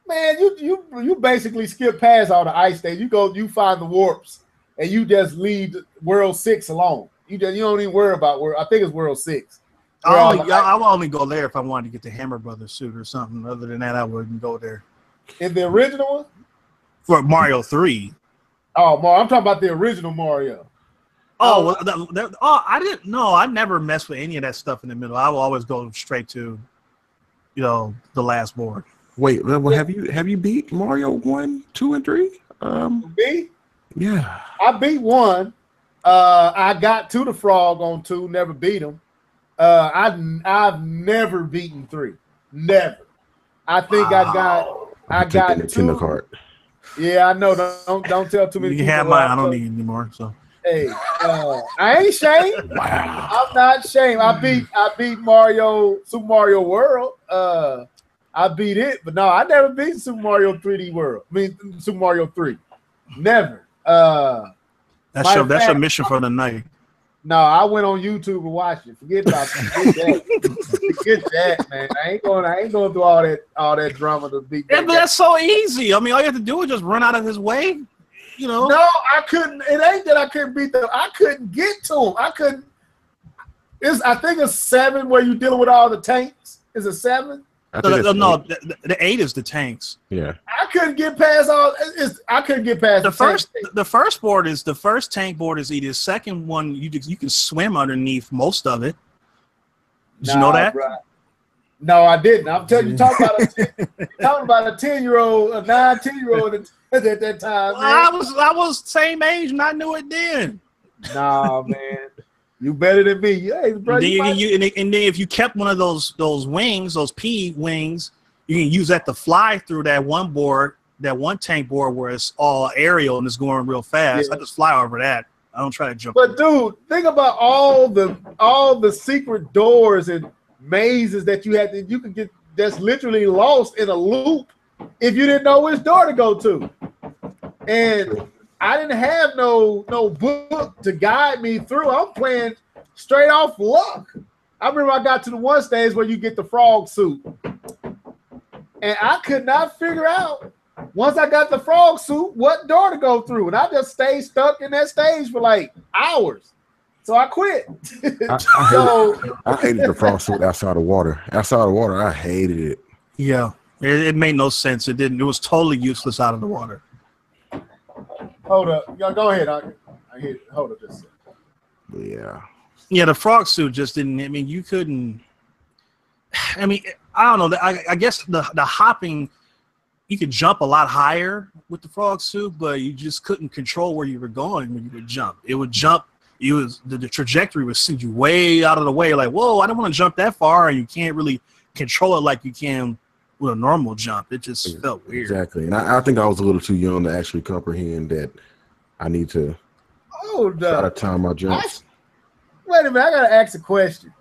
man, you basically skip past all the ice stages. You find the warps, and you just leave World 6 alone. You don't even worry about World. I think it's World 6. I will only go there if I wanted to get the Hammer Brothers suit or something. Other than that, I wouldn't go there. In the original one? For Mario 3. Oh, I'm talking about the original Mario. I didn't know. I never messed with any of that stuff in the middle. I will always go straight to, the last board. Wait, well, have you beat Mario 1, 2, and 3? Me? Yeah. I beat 1. I got to the frog on 2, never beat him. I've never beaten 3. Never. I think I got the Nintendo card. Yeah, I know. Don't tell too many people. You have mine. I don't need it anymore. So hey, I ain't ashamed. Wow. I'm not ashamed. I beat Mario, Super Mario World. I beat it, but no, I never beat Super Mario 3D World. I mean, Super Mario 3. Never. That's your mission for the night. No, I went on YouTube and watched it. Forget about that. Forget that, man. I ain't going through all that drama to beat. Yeah, but that's so easy. I mean, all you have to do is just run out of his way. No, I couldn't. It ain't that I couldn't beat them. I couldn't get to him. I couldn't. I think it's 7 where you're dealing with all the tanks. Is it 7? The 8 is the tanks. Yeah. I couldn't get past I couldn't get past the first. The first board is the first tank board is easy. The second one you can swim underneath most of it. Did you know that? Bro. No, I didn't. I'm telling you, talking about a 10-year-old, a 9-10-year-old at that time. Well, I was same age and I knew it then. Nah, man. You better than me. Hey, bro, and then if you kept one of those wings, those P wings, you can use that to fly through that one board, that one tank board where it's all aerial and it's going real fast. Yeah. I just fly over that. I don't try to jump. But dude, think about all the secret doors and mazes that you could get that's literally lost in a loop if you didn't know which door to go to. And I didn't have no book to guide me through. I'm playing straight off luck. I remember I got to the one stage where you get the frog suit. And I could not figure out, once I got the frog suit, what door to go through. And I just stayed stuck in that stage for like hours. So I quit. I hated the frog suit outside of water. Outside of water, I hated it. Yeah. It made no sense. It didn't. It was totally useless out of the water. Hold up. Y'all go ahead. Hold up just a second. Yeah. Yeah, the frog suit just didn't. I mean, you couldn't. I mean, I don't know. I guess the hopping, you could jump a lot higher with the frog suit, but you just couldn't control where you were going when you would jump. It would jump. The trajectory would send you way out of the way. Like, whoa, I don't want to jump that far, and you can't really control it like you can with a normal jump. It just felt weird. Exactly, and I think I was a little too young to actually comprehend that I need to try to time my jumps. Wait a minute, I gotta ask a question.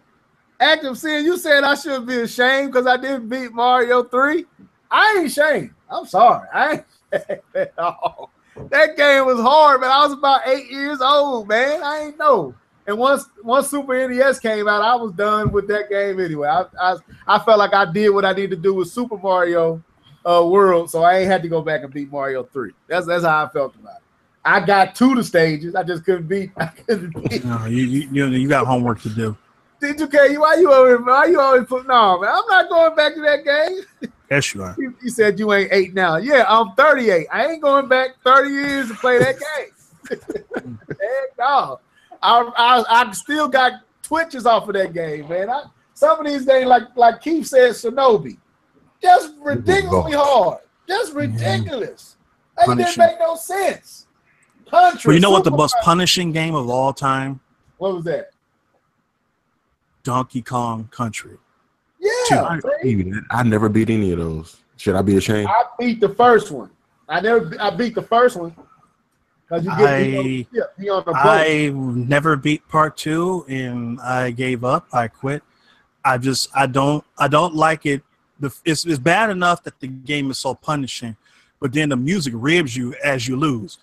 Active Sin, you said I should be ashamed because I didn't beat Mario 3. I ain't ashamed. I'm sorry. I ain't ashamed at all. That game was hard, man. I was about 8 years old, man. I ain't know. And once Super NES came out, I was done with that game anyway. I felt like I did what I needed to do with Super Mario World, so I ain't had to go back and beat Mario 3. That's how I felt about it. I got to the stages. I just couldn't beat. No, you got homework to do. D2K, why you always put no, man? I'm not going back to that game. Yes, you are. You said you ain't 8 now. Yeah, I'm 38. I ain't going back 30 years to play that game. Heck no. I still got twitches off of that game, man. Some of these games, like Keith said, Shinobi, just ridiculously hard. Just ridiculous. It didn't make no sense. Well, you know what the most punishing game of all time? What was that? Donkey Kong Country. Yeah. I never beat any of those. Should I be ashamed? I beat the first one. I beat the first one. Cause you get he on the boat. I never beat part 2, and I gave up. I quit. I don't like it. It's bad enough that the game is so punishing, but then the music ribs you as you lose.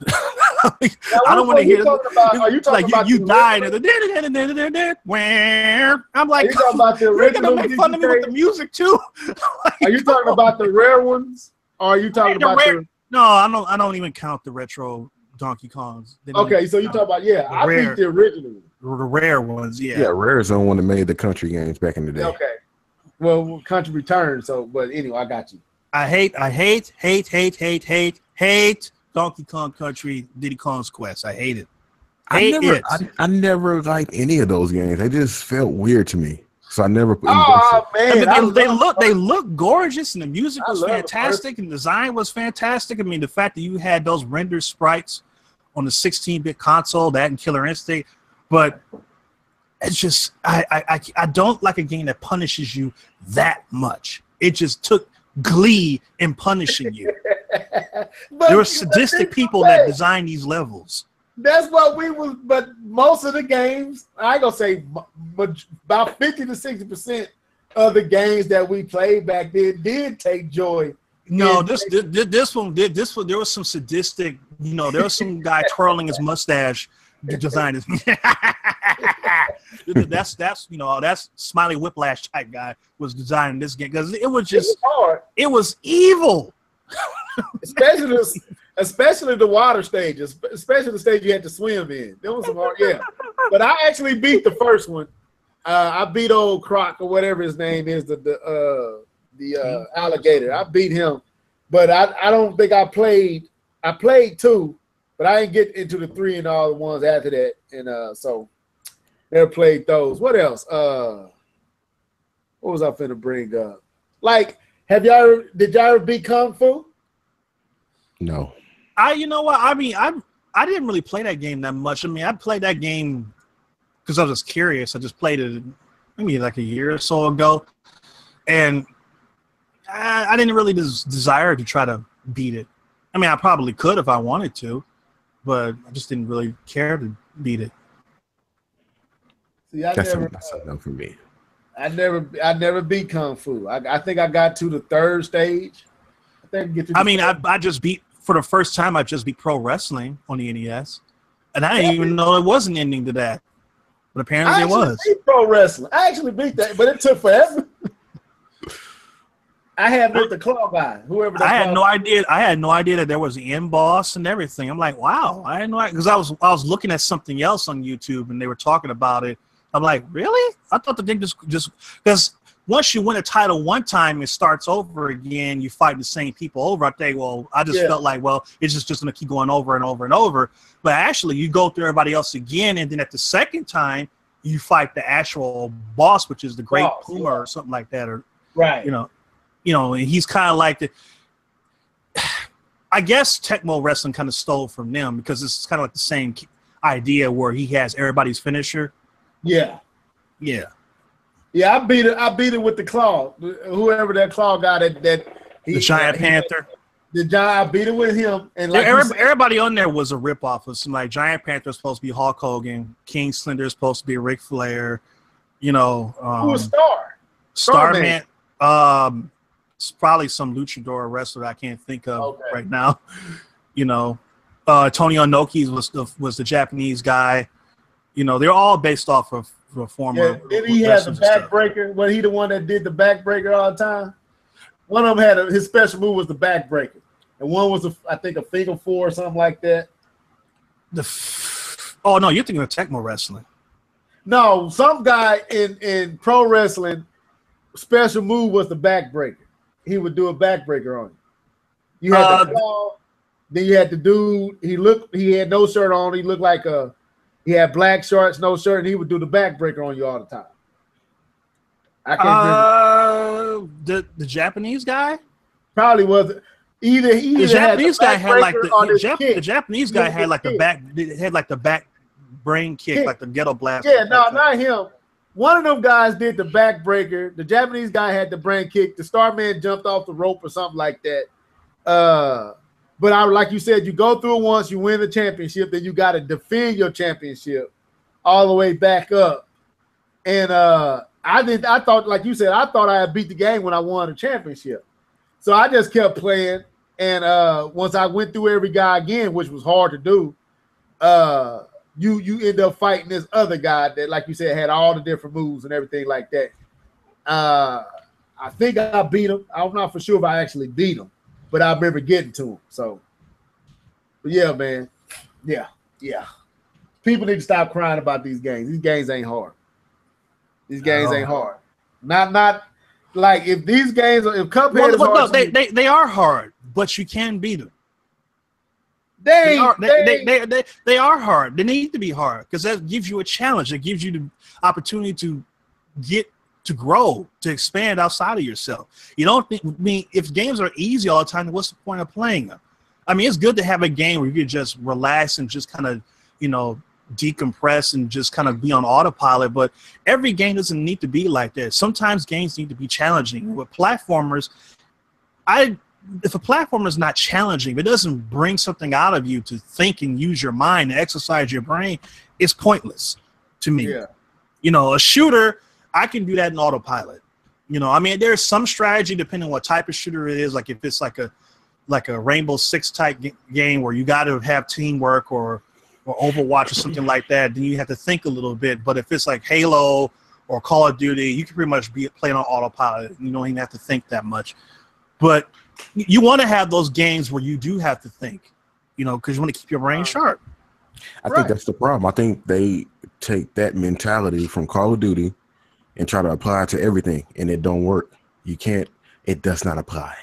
I don't want to hear. Are you talking about you died? I'm like, are you talking about the you're original? gonna make fun of me with the music too. Are you talking about the rare ones? Or are you talking about the? No, I don't even count the retro Donkey Kongs. Okay, so you talk about I beat the original. The rare ones, yeah. Yeah, Rare is the one that made the country games back in the day. Okay. Well, country return. So, but anyway, I got you. I hate Donkey Kong Country, Diddy Kong's Quest. I hate it. I never liked any of those games. They just felt weird to me. So I never invested. Oh man, I mean, they look gorgeous, and the music was fantastic, and the design was fantastic. I mean, the fact that you had those rendered sprites on the 16-bit console, that and Killer Instinct, but it's just I don't like a game that punishes you that much. It just took glee in punishing you. There were sadistic people that designed these levels. That's what we was, but most of the games, I ain't gonna say, but about 50 to 60% of the games that we played back then did take joy. No, this one did. This one, there was some sadistic, there was some guy twirling his mustache to design this. That's Smiley Whiplash type guy was designing this game because it was hard. It was evil. Especially the water stages, especially the stage you had to swim in. There was some hard, But I actually beat the first one. I beat old Croc or whatever his name is, the alligator. I beat him, but I don't think I played. I played 2, but I didn't get into the 3 and all the ones after that. And so never played those. What else? What was I finna bring up? Like, did y'all ever beat Kung Fu? No. You know what? I mean, I didn't really play that game that much. I mean, I played that game because I was just curious. I just played it maybe like a year or so ago, and I didn't really desire to try to beat it. I mean, I probably could if I wanted to, but I just didn't really care to beat it. See, that's enough for me. I never beat Kung Fu. I think I got to the 3rd stage. I just beat. For the first time, I just beat Pro Wrestling on the NES, and I didn't even know there was an ending to that. But apparently, it was. Beat Pro Wrestling. I actually beat that, but it took forever. I had with the claw guy, whoever. I had no idea. I had no idea that there was an end boss and everything. I'm like, wow, I didn't know, because I was looking at something else on YouTube and they were talking about it. I'm like, really? I thought the thing just because. Once you win a title one time, it starts over again. You fight the same people over. I think, I just felt like, it's just going to keep going over and over and over. But actually, you go through everybody else again, and then at the second time, you fight the actual boss, which is the Great Puma or something like that, or and he's kind of like the. I guess Tecmo Wrestling kind of stole from them because it's kind of like the same idea where he has everybody's finisher. Yeah. Yeah. Yeah, I beat it with the claw. Whoever that claw guy the Giant Panther. I beat it with him, and like everybody on there was a ripoff of some, like Giant Panther is supposed to be Hulk Hogan, King Slender is supposed to be Ric Flair, who was Star? Starman. It's probably some luchador wrestler I can't think of right now. Tony Inoki was the Japanese guy. They're all based off of former. Did he have the backbreaker? Was he the one that did the backbreaker all the time? One of them had his special move was the backbreaker, and one was I think a finger four or something like that. Oh no, you're thinking of Tecmo Wrestling. No, some guy in pro wrestling special move was the backbreaker. He would do a backbreaker on you. You had the claw, then you had the dude. He had no shirt on. He looked like he had black shorts, no shirt, and he would do the backbreaker on you all the time. I can't remember. The Japanese guy? Probably was either the Japanese guy had like the Japanese guy had like the back brain kick, like the ghetto blast. Yeah, no, not him. One of them guys did the backbreaker. The Japanese guy had the brain kick. The Starman jumped off the rope or something like that. But like you said, you go through it once, you win the championship, then you got to defend your championship all the way back up. And I thought, like you said, I thought I had beat the game when I won the championship. So I just kept playing. And once I went through every guy again, which was hard to do, you end up fighting this other guy that, like you said, had all the different moves and everything like that. I think I beat him. I'm not for sure if I actually beat him, but I remember getting to him. So, but yeah, man. Yeah. People need to stop crying about these games. These games ain't hard. These games ain't hard. Not like if these games, if Cuphead is hard. No, they are hard, but you can beat them. They are hard. They need to be hard because that gives you a challenge. It gives you the opportunity to get to grow, to expand outside of yourself. You don't think, I mean, if games are easy all the time, what's the point of playing them? I mean, it's good to have a game where you can just relax and just kind of, decompress and just kind of be on autopilot, but every game doesn't need to be like that. Sometimes games need to be challenging. With platformers, if a platformer is not challenging, if it doesn't bring something out of you to think and use your mind to exercise your brain, it's pointless to me. Yeah. A shooter, I can do that in autopilot. I mean, there's some strategy depending on what type of shooter it is. Like if it's like a Rainbow Six type game where you got to have teamwork or Overwatch or something like that, then you have to think a little bit. But if it's like Halo or Call of Duty, you can pretty much be playing on autopilot. You don't even have to think that much. But you want to have those games where you do have to think, because you want to keep your brain sharp. I think that's the problem. I think they take that mentality from Call of Duty and try to apply it to everything, and it don't work. You can't. It does not apply.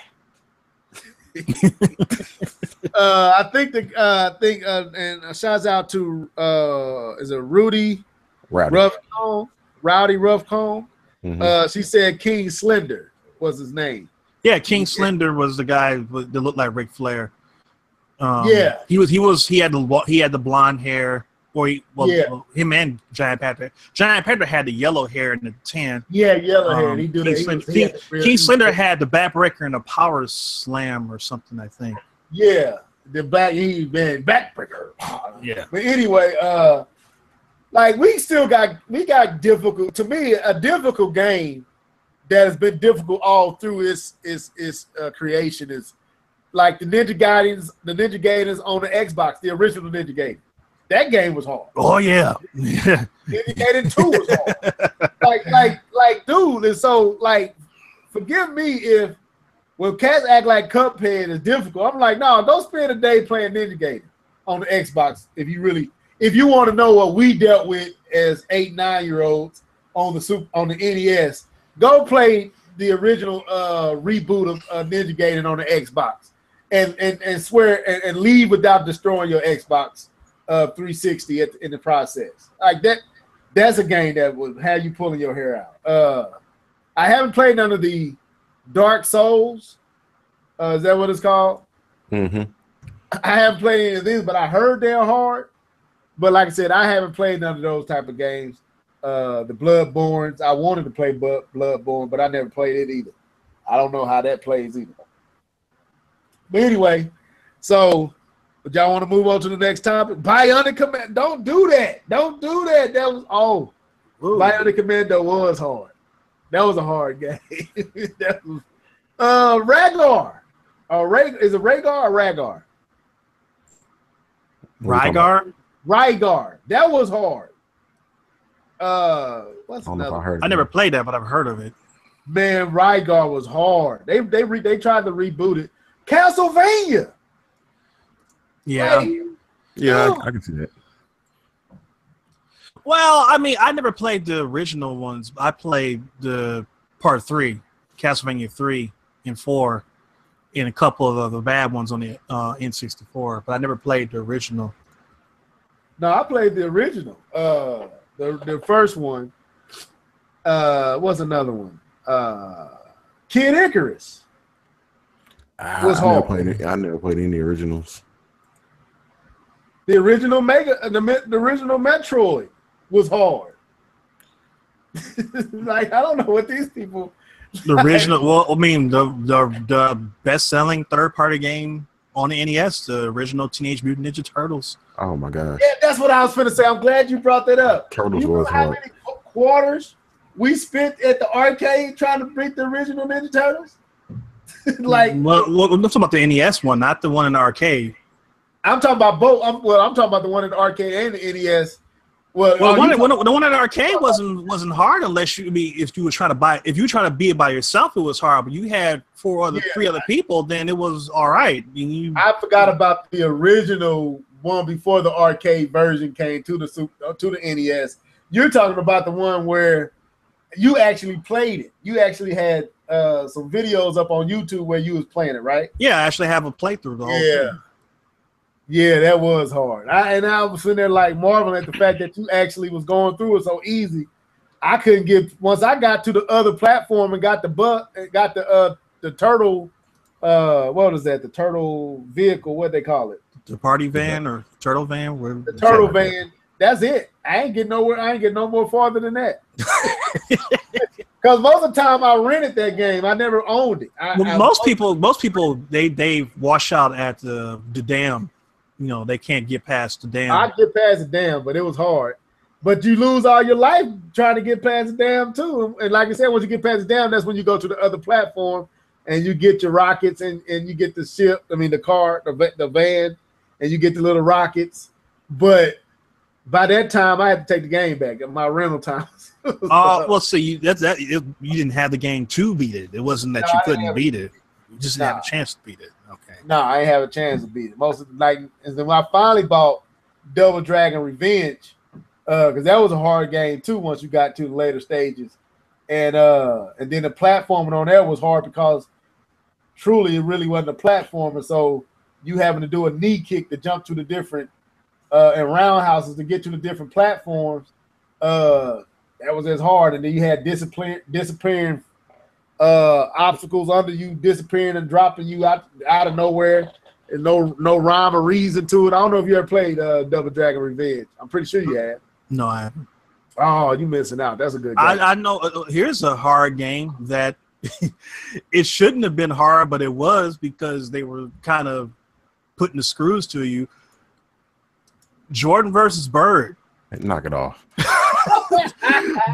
I think and shouts out to is it Rowdy Roughcomb? Mm-hmm. She said King Slender was his name. Yeah, King Slender was the guy that looked like Ric Flair. He had the blonde hair. Him and Giant Panther. Giant Panther had the yellow hair and the tan. Yeah, yellow hair. He do King Slender had the backbreaker and the power slam or something, I think. Yeah, the backbreaker. Yeah. But anyway, like we got difficult. To me, a difficult game that has been difficult all through its creation is like the Ninja Gaidens on the Xbox, the original Ninja Gaiden. That game was hard. Oh yeah. Ninja Gaiden 2 was hard. like, dude, and so forgive me if when cats act like Cuphead is difficult. I'm like, no, don't spend a day playing Ninja Gaiden on the Xbox if you want to know what we dealt with as 8-9-year-olds on the NES. Go play the original reboot of Ninja Gaiden on the Xbox and swear and leave without destroying your Xbox 360 in the process. Like that's a game that would have you pulling your hair out. I haven't played none of the Dark Souls. Is that what it's called? Mm-hmm. I haven't played any of these, but I heard they're hard. But like I said, I haven't played none of those type of games. The Bloodborns, I wanted to play Bloodborne, but I never played it either. I don't know how that plays either. But anyway, so but y'all want to move on to the next topic? Bionic Commando. Don't do that. That was Bionic Commando was hard. That was a hard game. That was Rhaegar. Is it Rhaegar or Rhaegar? Rhaegar. That was hard. What's another? I never played that, but I've heard of it. Man, Rhaegar was hard. They tried to reboot it. Castlevania. Yeah. I can see that. Well, I mean, I never played the original ones. I played the part 3, Castlevania 3 and 4, and a couple of the bad ones on the N64, but I never played the original. No, I played the original. The first one. What's another one? Kid Icarus. Was hard. I never played any of the originals. The original the original Metroid was hard. Like I don't know what these people. The original, well, I mean the best-selling third-party game on the NES, the original Teenage Mutant Ninja Turtles. Oh my gosh. Yeah, that's what I was finna say. I'm glad you brought that up. Turtles you was know how hard. many quarters we spent at the arcade trying to beat the original Ninja Turtles? Like, well, I'm talking about the NES one, not the one in the arcade. I'm talking about both. I'm talking about the one in the arcade and the NES. Well, the one in the arcade wasn't hard unless if you were trying to beat it by yourself, it was hard. But you had three other people, then it was all right. I forgot about the original one before the arcade version came to the NES. You're talking about the one where you actually played it. You actually had some videos up on YouTube where you was playing it, right? Yeah, I actually have a playthrough the whole thing. Yeah, that was hard. I was sitting there like marveling at the fact that you actually was going through it so easy. I couldn't get once I got to the other platform and got the turtle. What was that? The turtle vehicle? What they call it? The party van or turtle van? The turtle van. That's it. I ain't getting nowhere. I ain't getting no more farther than that. Because most of the time I rented that game. I never owned it. Most people they wash out at the dam. They can't get past the dam. I get past the dam, but it was hard. But you lose all your life trying to get past the dam too. And like I said, once you get past the dam, that's when you go to the other platform and you get your rockets and you get the ship. I mean, the car, the van, and you get the little rockets. But by that time, I had to take the game back. My rental time. Well, so you didn't have the game to beat it. It wasn't that you couldn't beat it. You just didn't have a chance to beat it. Okay. No, I ain't have a chance to beat it. Most of and then when I finally bought Double Dragon Revenge, because that was a hard game too. Once you got to the later stages, and then the platforming on there was hard because truly it really wasn't a platformer. So you having to do a knee kick to jump to the different and roundhouses to get to the different platforms. That was as hard, and then you had disappearing obstacles under you, disappearing and dropping you out of nowhere, and no rhyme or reason to it. I don't know if you ever played Double Dragon Revenge. I'm pretty sure you have. No, I haven't. Oh, you missing out. That's a good game. I know. Here's a hard game that it shouldn't have been hard, but it was because they were kind of putting the screws to you. Jordan versus Bird. Knock it off.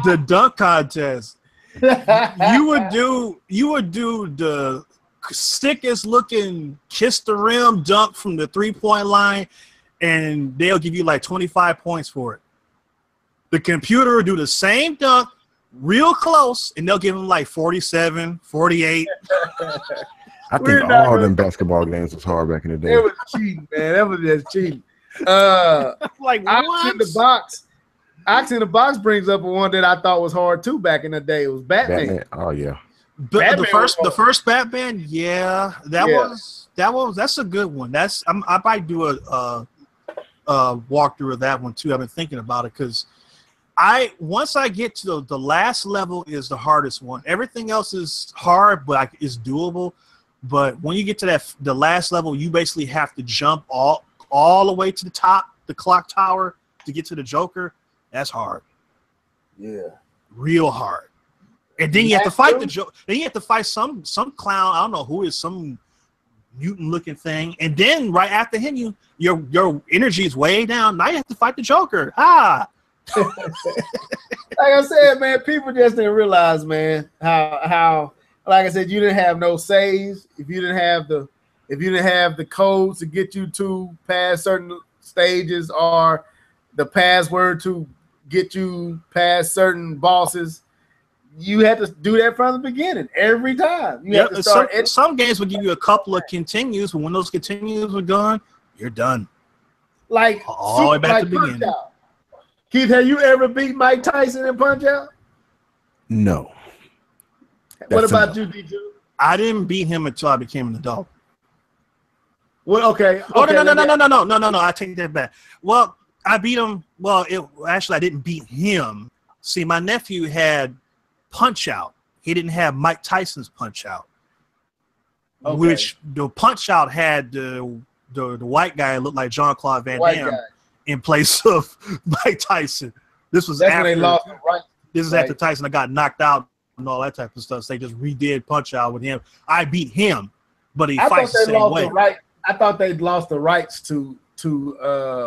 The dunk contest. You would do the sickest looking kiss the rim dunk from the 3-point line, and they'll give you like 25 points for it. The computer will do the same dunk real close, and they'll give them like 47, 48. I think all them basketball games was hard back in the day. It was cheating, man. That was just cheating. Like Ox in the box. Ox in the box brings up one that I thought was hard too back in the day. It was Batman. Oh yeah. But the first Batman, yeah, that's a good one. I might do a walkthrough of that one too. I've been thinking about it because once I get to the last level is the hardest one. Everything else is hard, but it's doable. But when you get to the last level, you basically have to jump all the way to the top, the clock tower, to get to the Joker. That's hard. Yeah. Real hard. And then you have to fight the Joker. Then you have to fight some clown. I don't know who is, some mutant looking thing. And then right after him, your energy is way down. Now you have to fight the Joker. Like I said, man, people just didn't realize, man, how like I said, you didn't have no saves. If you didn't have the codes to get you to past certain stages or the password to get you past certain bosses, you had to do that from the beginning every time. You have to start. Some games would give you a couple of continues, but when those continues are gone, you're done. Like all the way back to the beginning. Keith, have you ever beat Mike Tyson in Punch-Out? No. What about you, D2? I didn't beat him until I became an adult. Well, okay. Oh, no. I take that back. Well, I beat him. Well, actually, I didn't beat him. See, my nephew had Punch-Out. He didn't have Mike Tyson's Punch-Out, which the Punch-Out had the white guy looked like Jean-Claude Van Damme in place of Mike Tyson. That's after when they lost him, right? This is after Tyson got knocked out and all that type of stuff. So they just redid Punch-Out with him. I beat him, but he fights the same way. I thought they'd lost the rights to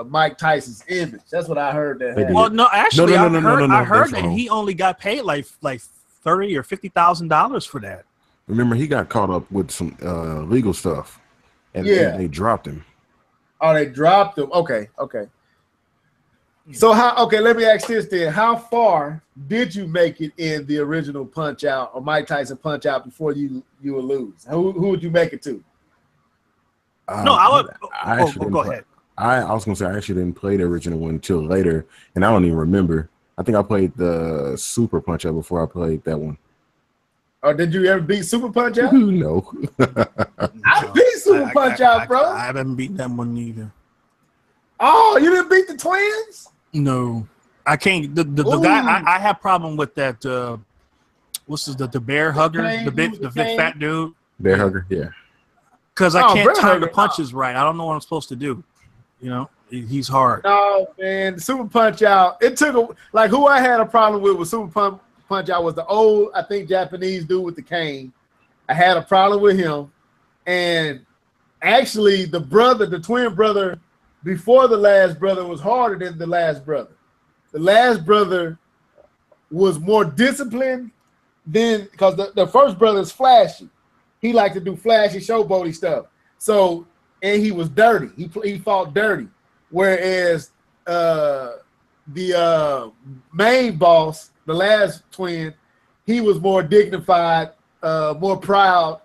Mike Tyson's image. That's what I heard. Well, no, actually, no, I heard that wrong. he only got paid like $30,000 or $50,000 for that. Remember, he got caught up with some legal stuff, and they dropped him. Oh, they dropped him. Okay. So let me ask this then. How far did you make it in the original Punch Out or Mike Tyson Punch Out before you would lose? Who would you make it to? No, I would. Go ahead. I was gonna say I actually didn't play the original one until later, and I don't even remember. I think I played the Super Punch Out before I played that one. Or did you ever beat Super Punch Out? No. I beat Super Punch Out, bro. I haven't beaten that one either. Oh, you didn't beat the twins? No, I can't. The guy I have problem with that. What's the bear hugger? The big fat dude. Bear hugger, yeah. Because I can't time the punches right. I don't know what I'm supposed to do. You know, he's hard. No, man, the Super Punch Out. It took who I had a problem with Super Punch Out was the old, I think, Japanese dude with the cane. I had a problem with him, and actually, the twin brother before the last brother was harder than the last brother. The last brother was more disciplined because the first brother is flashy. He liked to do flashy, showboaty stuff. So, and he was dirty. He fought dirty. Whereas the main boss, the last twin, he was more dignified, more proud.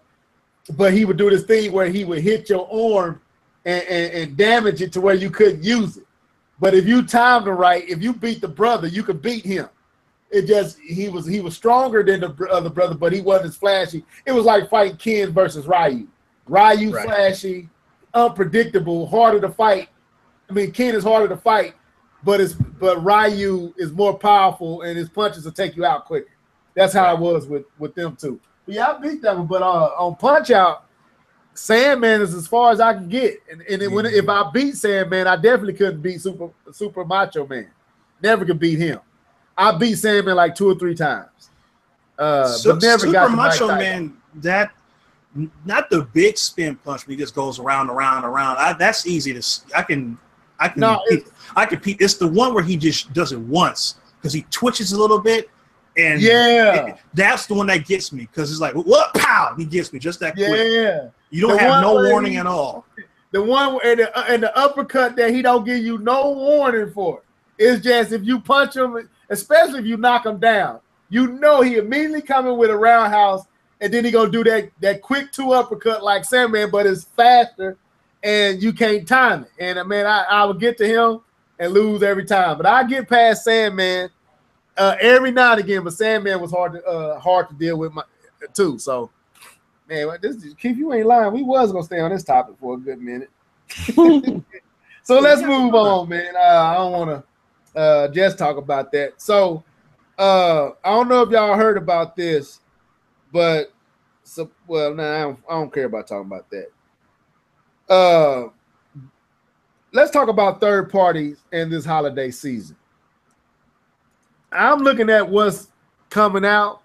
But he would do this thing where he would hit your arm and damage it to where you couldn't use it. But if you timed it right, if you beat the brother, you could beat him. It just he was stronger than the other brother, but he wasn't as flashy. It was like fighting Ken versus Ryu. Ryu flashy, unpredictable, harder to fight. I mean, Ken is harder to fight, but Ryu is more powerful and his punches will take you out quicker. That's how it was with them two. But yeah, I beat them, but on Punch Out, Sandman is as far as I can get. And if I beat Sandman, I definitely couldn't beat Super Macho Man. Never could beat him. I beat Sandman like 2 or 3 times. But never Super got Macho Man, that not the big spin punch, but he just goes around. That's easy to. I can. It's the one where he just does it once because he twitches a little bit, and that's the one that gets me because it's like what pow, he gets me just that quick. Yeah, you don't have no warning at all. The one and the uppercut that he don't give you no warning for. It's just if you punch him, especially if you knock him down, you know he immediately coming with a roundhouse, and then he gonna do that quick 2 uppercut like Sandman, but it's faster, and you can't time it. And man, I would get to him and lose every time, but I get past Sandman every now and again. But Sandman was hard to deal with too. So, man, Keith, you ain't lying. We was gonna stay on this topic for a good minute. So let's move on, man. I don't want to. Just talk about that. So I don't know if y'all heard about this, but I don't care about talking about that. Let's talk about third parties in this holiday season. I'm looking at what's coming out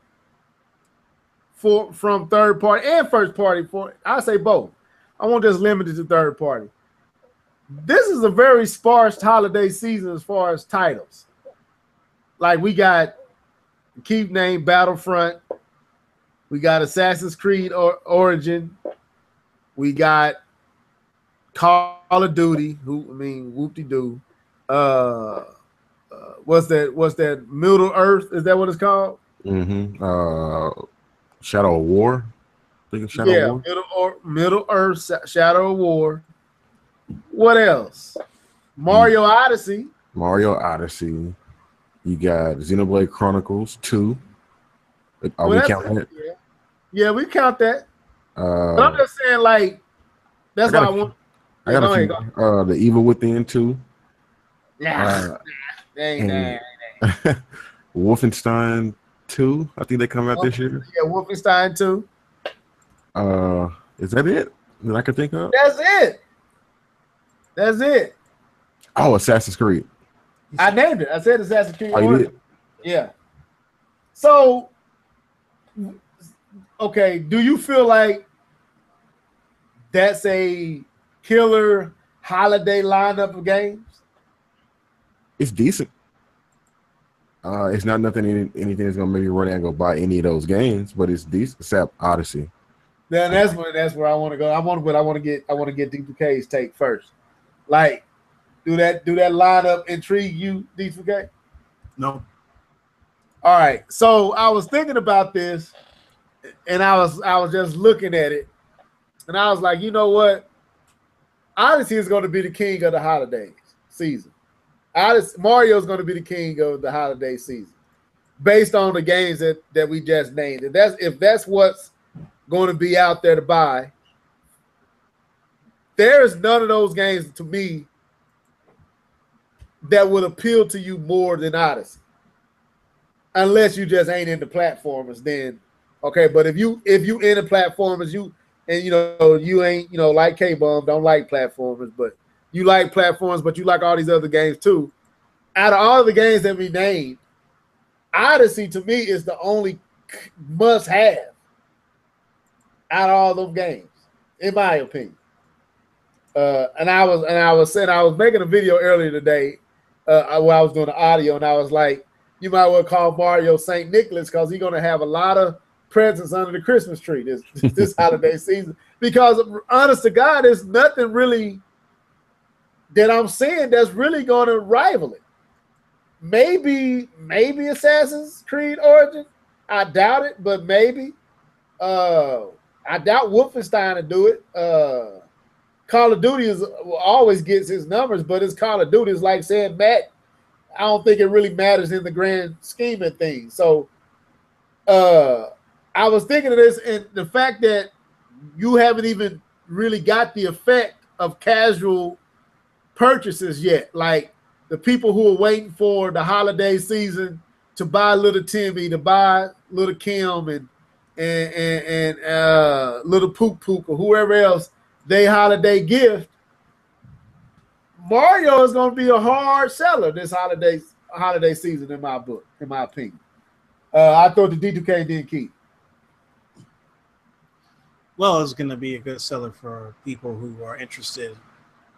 from third party and first party. I say both. I won't just limit it to third party. This is a very sparse holiday season as far as titles. Like we got Keep Name Battlefront. We got Assassin's Creed Origin. We got Call of Duty. Whoop-de-doo. What's that? Middle Earth? Is that what it's called? Mm-hmm. Shadow of War. I think it's Shadow of War. Middle Earth, Shadow of War. What else? Mario Odyssey. You got Xenoblade Chronicles 2. We count that? Yeah, we count that. But I'm just saying, like, that's what I want. I got a few. The Evil Within 2. Wolfenstein 2. I think they come out this year. Yeah, Wolfenstein 2. Is that it that I can think of? That's it. Oh, Assassin's Creed. I named it. I said Assassin's Creed. Oh, you did? Yeah. So, okay, do you feel like that's a killer holiday lineup of games? It's decent. It's not anything that's gonna make me run out and go buy any of those games, but it's decent. Except Odyssey. Then that's where I want to go. I want to get D2K's take first. Like, do that lineup intrigue you, D2K? No. All right. So I was thinking about this, and I was just looking at it, and I was like, you know what? Odyssey is going to be the king of the holiday season. Mario is going to be the king of the holiday season, based on the games that we just named. If that's what's going to be out there to buy, there's none of those games to me that would appeal to you more than Odyssey, unless you just ain't into platformers. Then okay, but if you into platformers, you ain't like K-Bum, don't like platformers, but you like platforms, but you like all these other games too. Out of all the games that we named, Odyssey to me is the only must-have out of all those games, in my opinion. And I was making a video earlier today where I was doing the audio, and I was like, you might well call Mario St. Nicholas because he's gonna have a lot of presents under the Christmas tree this holiday season. Because honest to God, there's nothing really that I'm seeing that's really gonna rival it. Maybe Assassin's Creed Origin. I doubt it, but maybe. I doubt Wolfenstein to do it. Call of Duty always gets his numbers, but it's Call of Duty. Is like saying Matt. I don't think it really matters in the grand scheme of things. So I was thinking of this, and the fact that you haven't even really got the effect of casual purchases yet. Like the people who are waiting for the holiday season to buy little Timmy, to buy little Kim, and little Pook Pook, or whoever else they holiday gift. Mario is going to be a hard seller this holiday season in my book, in my opinion. I thought the D2K didn't keep. Well, it's going to be a good seller for people who are interested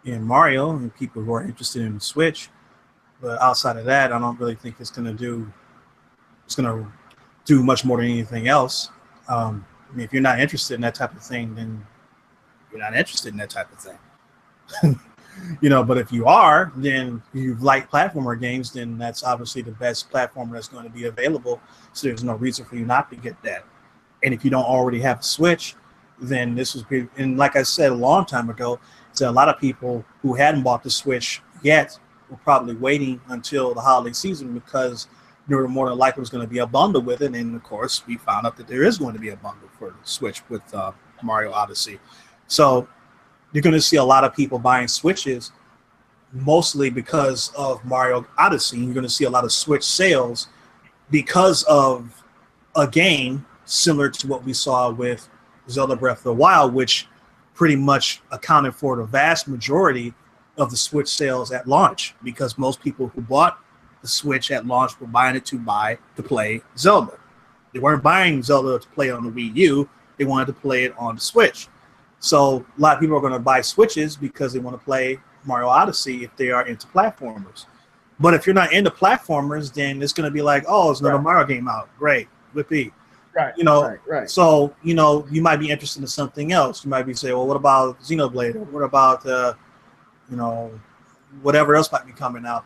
in Mario and people who are interested in the Switch. But outside of that, I don't really think it's going to do much more than anything else. I mean, if you're not interested in that type of thing, then you're not interested in that type of thing. But if you are, then you like platformer games, then that's obviously the best platformer that's going to be available. So there's no reason for you not to get that. And if you don't already have a Switch, then this was pretty, and like I said a long time ago, so a lot of people who hadn't bought the Switch yet were probably waiting until the holiday season because there were more than likely was going to be a bundle with it. And of course, we found out that there is going to be a bundle for the Switch with Mario Odyssey. So you're going to see a lot of people buying Switches mostly because of Mario Odyssey. You're going to see a lot of Switch sales because of a game similar to what we saw with Zelda Breath of the Wild, which pretty much accounted for the vast majority of the Switch sales at launch, because most people who bought the Switch at launch were buying it to play Zelda. They weren't buying Zelda to play on the Wii U. They wanted to play it on the Switch. So a lot of people are going to buy Switches because they want to play Mario Odyssey if they are into platformers. But if you're not into platformers, then it's going to be like, oh, there's another Mario game out. Great. Whippy. Right. Right. So, you might be interested in something else. You might be saying, well, what about Xenoblade? Or what about, whatever else might be coming out?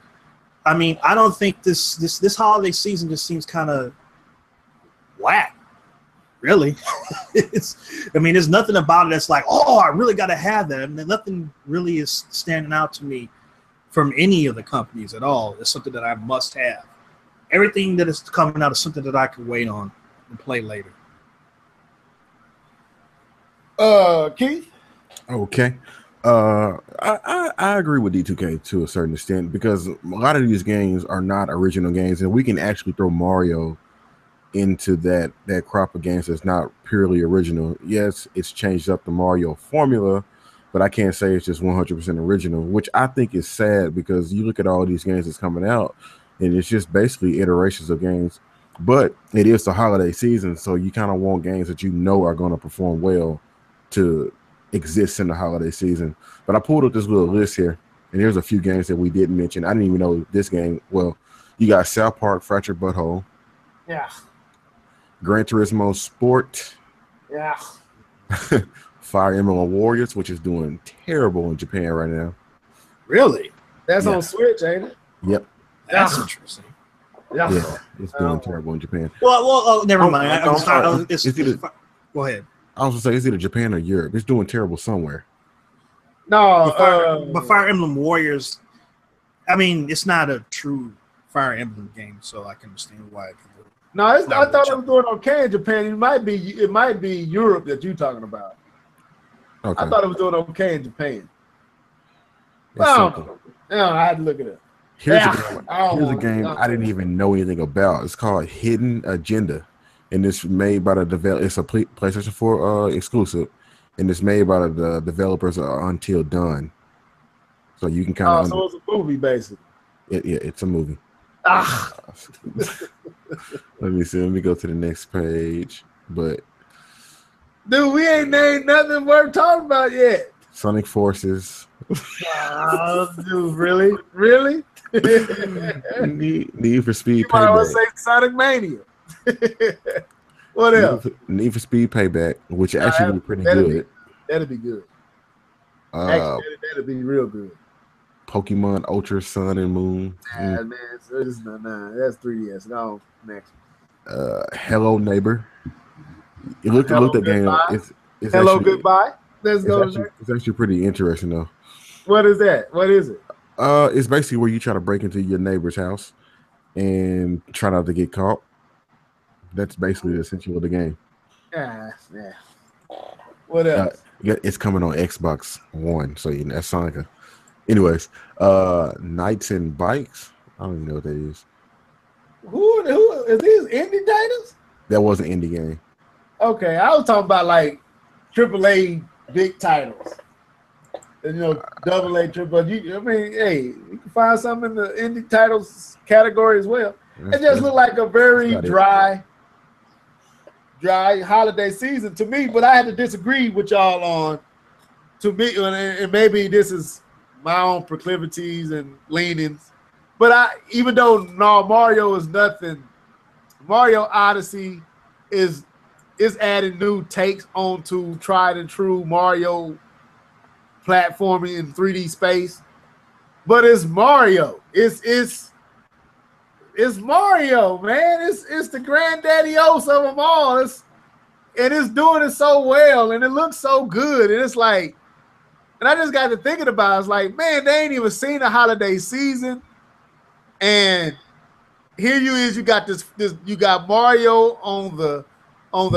I mean, I don't think this holiday season just seems kind of whack. Really. There's nothing about it that's like, oh, I really got to have that. I mean, nothing really is standing out to me from any of the companies at all. It's something that I must have. Everything that is coming out is something that I can wait on and play later. Keith? Okay. I agree with D2K to a certain extent, because a lot of these games are not original games, and we can actually throw Mario into that crop of games that's not purely original. Yes, it's changed up the Mario formula, but I can't say it's just 100% original, which I think is sad, because you look at all these games that's coming out and it's just basically iterations of games. But it is the holiday season, so you kind of want games that are going to perform well to exists in the holiday season. But I pulled up this little list here, and there's a few games that we didn't mention. I didn't even know this game. Well, you got South Park Fractured Butthole. Yeah. Gran Turismo Sport. Yeah. Fire Emblem Warriors, which is doing terrible in Japan right now. Really? That's on Switch, ain't it? Yep. That's interesting. Yeah, it's doing terrible in Japan. Well, never mind. Go ahead. I was gonna say it's either Japan or Europe. It's doing terrible somewhere. No, but Fire Emblem Warriors, I mean, it's not a true Fire Emblem game, so I can understand why. No, I thought it was doing okay in Japan. It might be Europe that you're talking about. Okay. I thought it was doing okay in Japan. Well, I had to look it up. Here's a game I didn't even know anything about. It's called Hidden Agenda, and it's made by the developer. It's a PlayStation 4 exclusive, and it's made by the developers of Until Dawn. So you can kind of. So it's a movie, basically. It's a movie. Let me see. Let me go to the next page. But dude, we ain't named nothing worth talking about yet. Sonic Forces. Dude, really? Need for Speed you might want to say Sonic Mania. What else? Need for Speed Payback, which actually be pretty good. That'd be good. Actually, that'd be real good. Pokemon Ultra Sun and Moon. Man, that's 3DS. No, next. Hello Neighbor. You look at that game. It's Hello actually, Goodbye. Let's go. It's actually pretty interesting though. What is that? What is it? It's basically where you try to break into your neighbor's house and try not to get caught. That's basically the essential of the game. Yeah. What else? It's coming on Xbox One, so you know that's Sonic. Anyways, Knights and Bikes. I don't even know what that is. Who is these indie titles? That was an indie game. Okay, I was talking about like AAA big titles. And, AA, triple. I mean, hey, you can find some in the indie titles category as well. It just looked like a very dry holiday season to me. But I had to disagree with y'all on. To me, and maybe this is my own proclivities and leanings. But even though Mario is nothing, Mario Odyssey is adding new takes onto tried and true Mario platforming in 3D space. But it's Mario. It's Mario, man. It's the granddaddy-os of them all. And it's doing it so well, and it looks so good. And it's like, and I just got to thinking about it. It's like, man, they ain't even seen the holiday season. And here you got you got Mario on the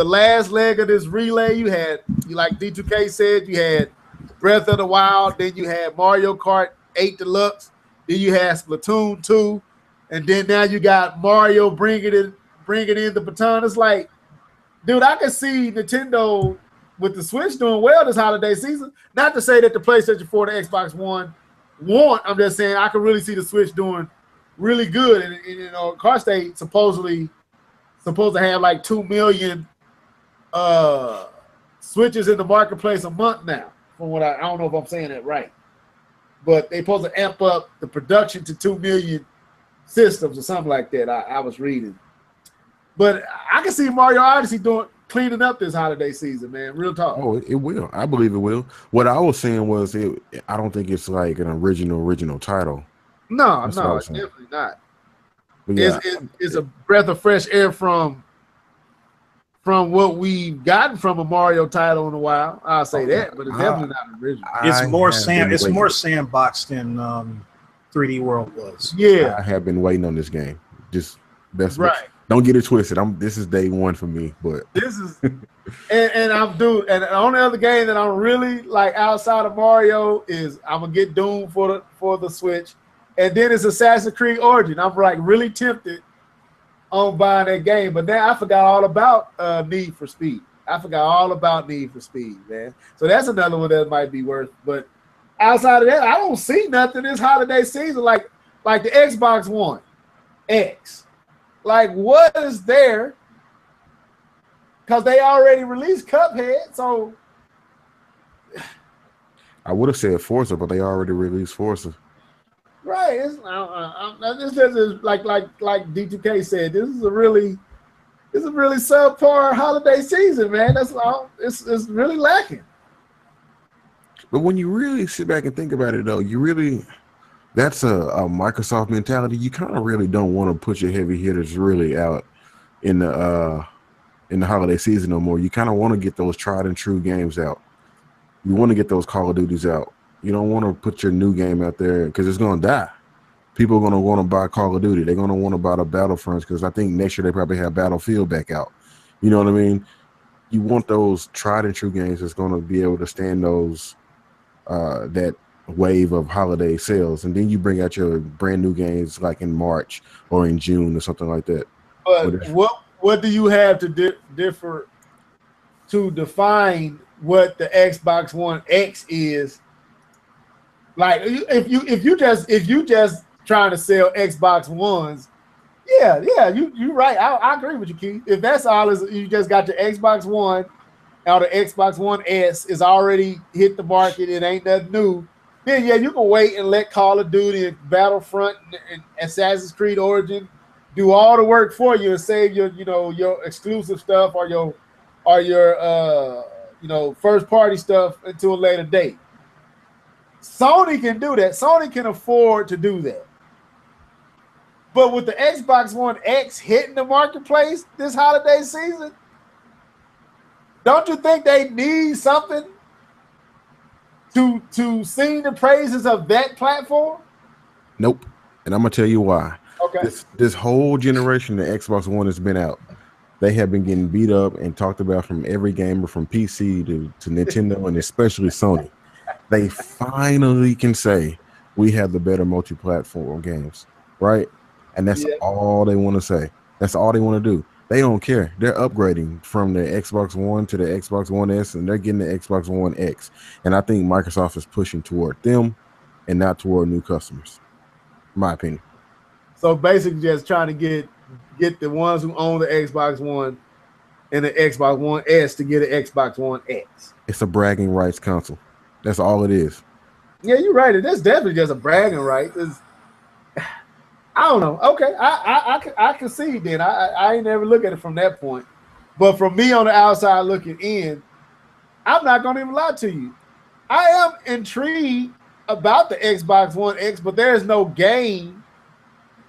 last leg of this relay. You like D2K said, you had Breath of the Wild, then you had Mario Kart 8 Deluxe, then you had Splatoon 2, and then now you got Mario bringing in the baton. It's like, dude, I can see Nintendo with the Switch doing well this holiday season. Not to say that the PlayStation 4 and the Xbox One won't. I'm just saying I can really see the Switch doing really good. And Car State supposed to have like 2 million Switches in the marketplace a month now. From what I don't know if I'm saying that right, but they supposed to amp up the production to 2 million systems or something like that. I was reading, but I can see Mario Odyssey cleaning up this holiday season, man. Real talk. Oh, it will. I believe it will. What I was saying was, I don't think it's like an original title. No, definitely not. But yeah, it's a breath of fresh air from what we've gotten from a Mario title in a while. I'll say that, but it's definitely not original. It's more sandboxed than 3D World was. Yeah, I have been waiting on this game. That's right. Don't get it twisted. This is day one for me, but this is and I'm doing. And the only other game that I'm really like outside of Mario is I'm gonna get Doom for the Switch, and then it's Assassin's Creed Origin. I'm like really tempted on buying that game, but now I forgot all about Need for Speed. I forgot all about Need for Speed, man. So that's another one that might be worth. But outside of that, I don't see nothing this holiday season like the Xbox One X. Like, what is there? Because they already released CupHead, so I would have said Forza, but they already released Forza. Right. This is like D2K said. This is a really subpar holiday season, man. That's all. It's really lacking. But when you really sit back and think about it, though, that's a Microsoft mentality. You kind of really don't want to put your heavy hitters really out in the holiday season no more. You kind of want to get those tried and true games out. You want to get those Call of Duties out. You don't want to put your new game out there because it's going to die. People are going to want to buy Call of Duty. They're going to want to buy the Battlefronts because I think next year they probably have Battlefield back out. You know what I mean? You want those tried and true games that's going to be able to stand those that wave of holiday sales, and then you bring out your brand new games like in March or in June or something like that. But what do you have to differ to define what the Xbox One X is? Like if you just trying to sell Xbox Ones, yeah, you right. I agree with you, Keith. If that's all you just got the Xbox One or the Xbox One S is already hit the market, it ain't nothing new, then yeah, you can wait and let Call of Duty and Battlefront and Assassin's Creed Origin do all the work for you and save your exclusive stuff or your first party stuff until a later date. Sony can do that. Sony can afford to do that. But with the Xbox One X hitting the marketplace this holiday season, don't you think they need something to sing the praises of that platform? Nope. And I'm gonna tell you why. Okay. This whole generation the Xbox One has been out. They have been getting beat up and talked about from every gamer, from PC to Nintendo, and especially Sony. They finally can say we have the better multi-platform games, right? And that's all they want to say. That's all they want to do. They don't care. They're upgrading from the Xbox One to the Xbox One S, and they're getting the Xbox One X. And I think Microsoft is pushing toward them and not toward new customers, in my opinion. So basically just trying to get the ones who own the Xbox One and the Xbox One S to get an Xbox One X. It's a bragging rights console. That's all it is. Yeah, you're right. That's definitely just a bragging right. I don't know. Okay, I can see then. I ain't never look at it from that point. But from me on the outside looking in, I'm not gonna even lie to you. I am intrigued about the Xbox One X, but there is no game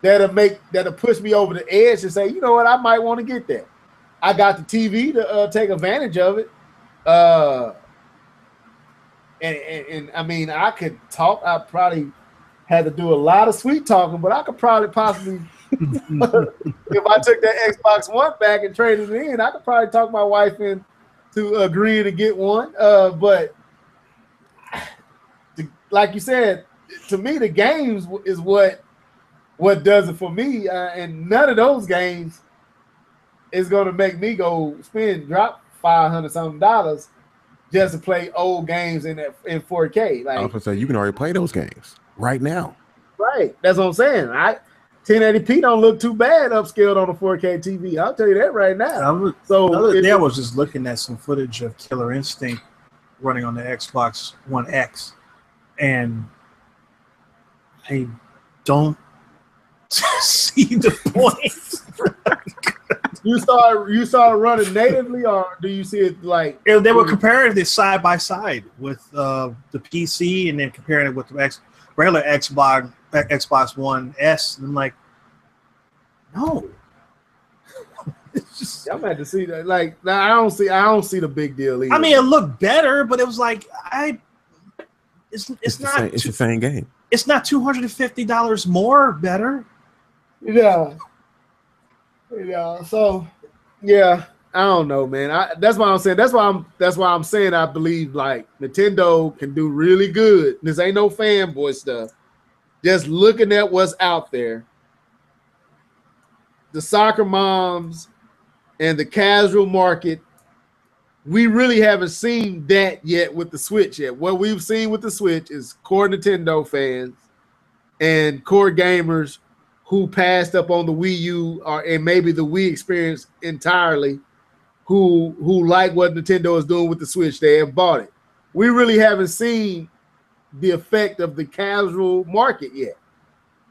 that'll push me over the edge to say, you know what, I might want to get that. I got the TV to take advantage of it. And I mean, I could talk. I probably had to do a lot of sweet talking, but I could probably possibly, if I took that Xbox One back and traded it in, I could probably talk my wife into agreeing to get one. But like you said, to me, the games is what does it for me, and none of those games is going to make me drop $500 something just to play old games in 4K. Like, I was gonna say, you can already play those games right now. Right, that's what I'm saying. 1080p don't look too bad upscaled on a 4K TV. I'll tell you that right now. I was just looking at some footage of Killer Instinct running on the Xbox One X, and I don't see the point. You saw it running natively, or do you see it like they were comparing this side by side with the PC, and then comparing it with the regular Xbox One S? And I'm like, no. It's just, I'm had to see that. Like, I don't see the big deal either. I mean, it looked better, but it was like it's not. It's the same game. It's not $250 more better. Yeah. So, yeah, I don't know, man. That's why I'm saying. That's why I'm saying I believe like Nintendo can do really good. This ain't no fanboy stuff. Just looking at what's out there, the soccer moms and the casual market, we really haven't seen that yet with the Switch yet. What we've seen with the Switch is core Nintendo fans and core gamers who passed up on the Wii U and maybe the Wii experience entirely, who like what Nintendo is doing with the Switch. They have bought it. We really haven't seen the effect of the casual market yet.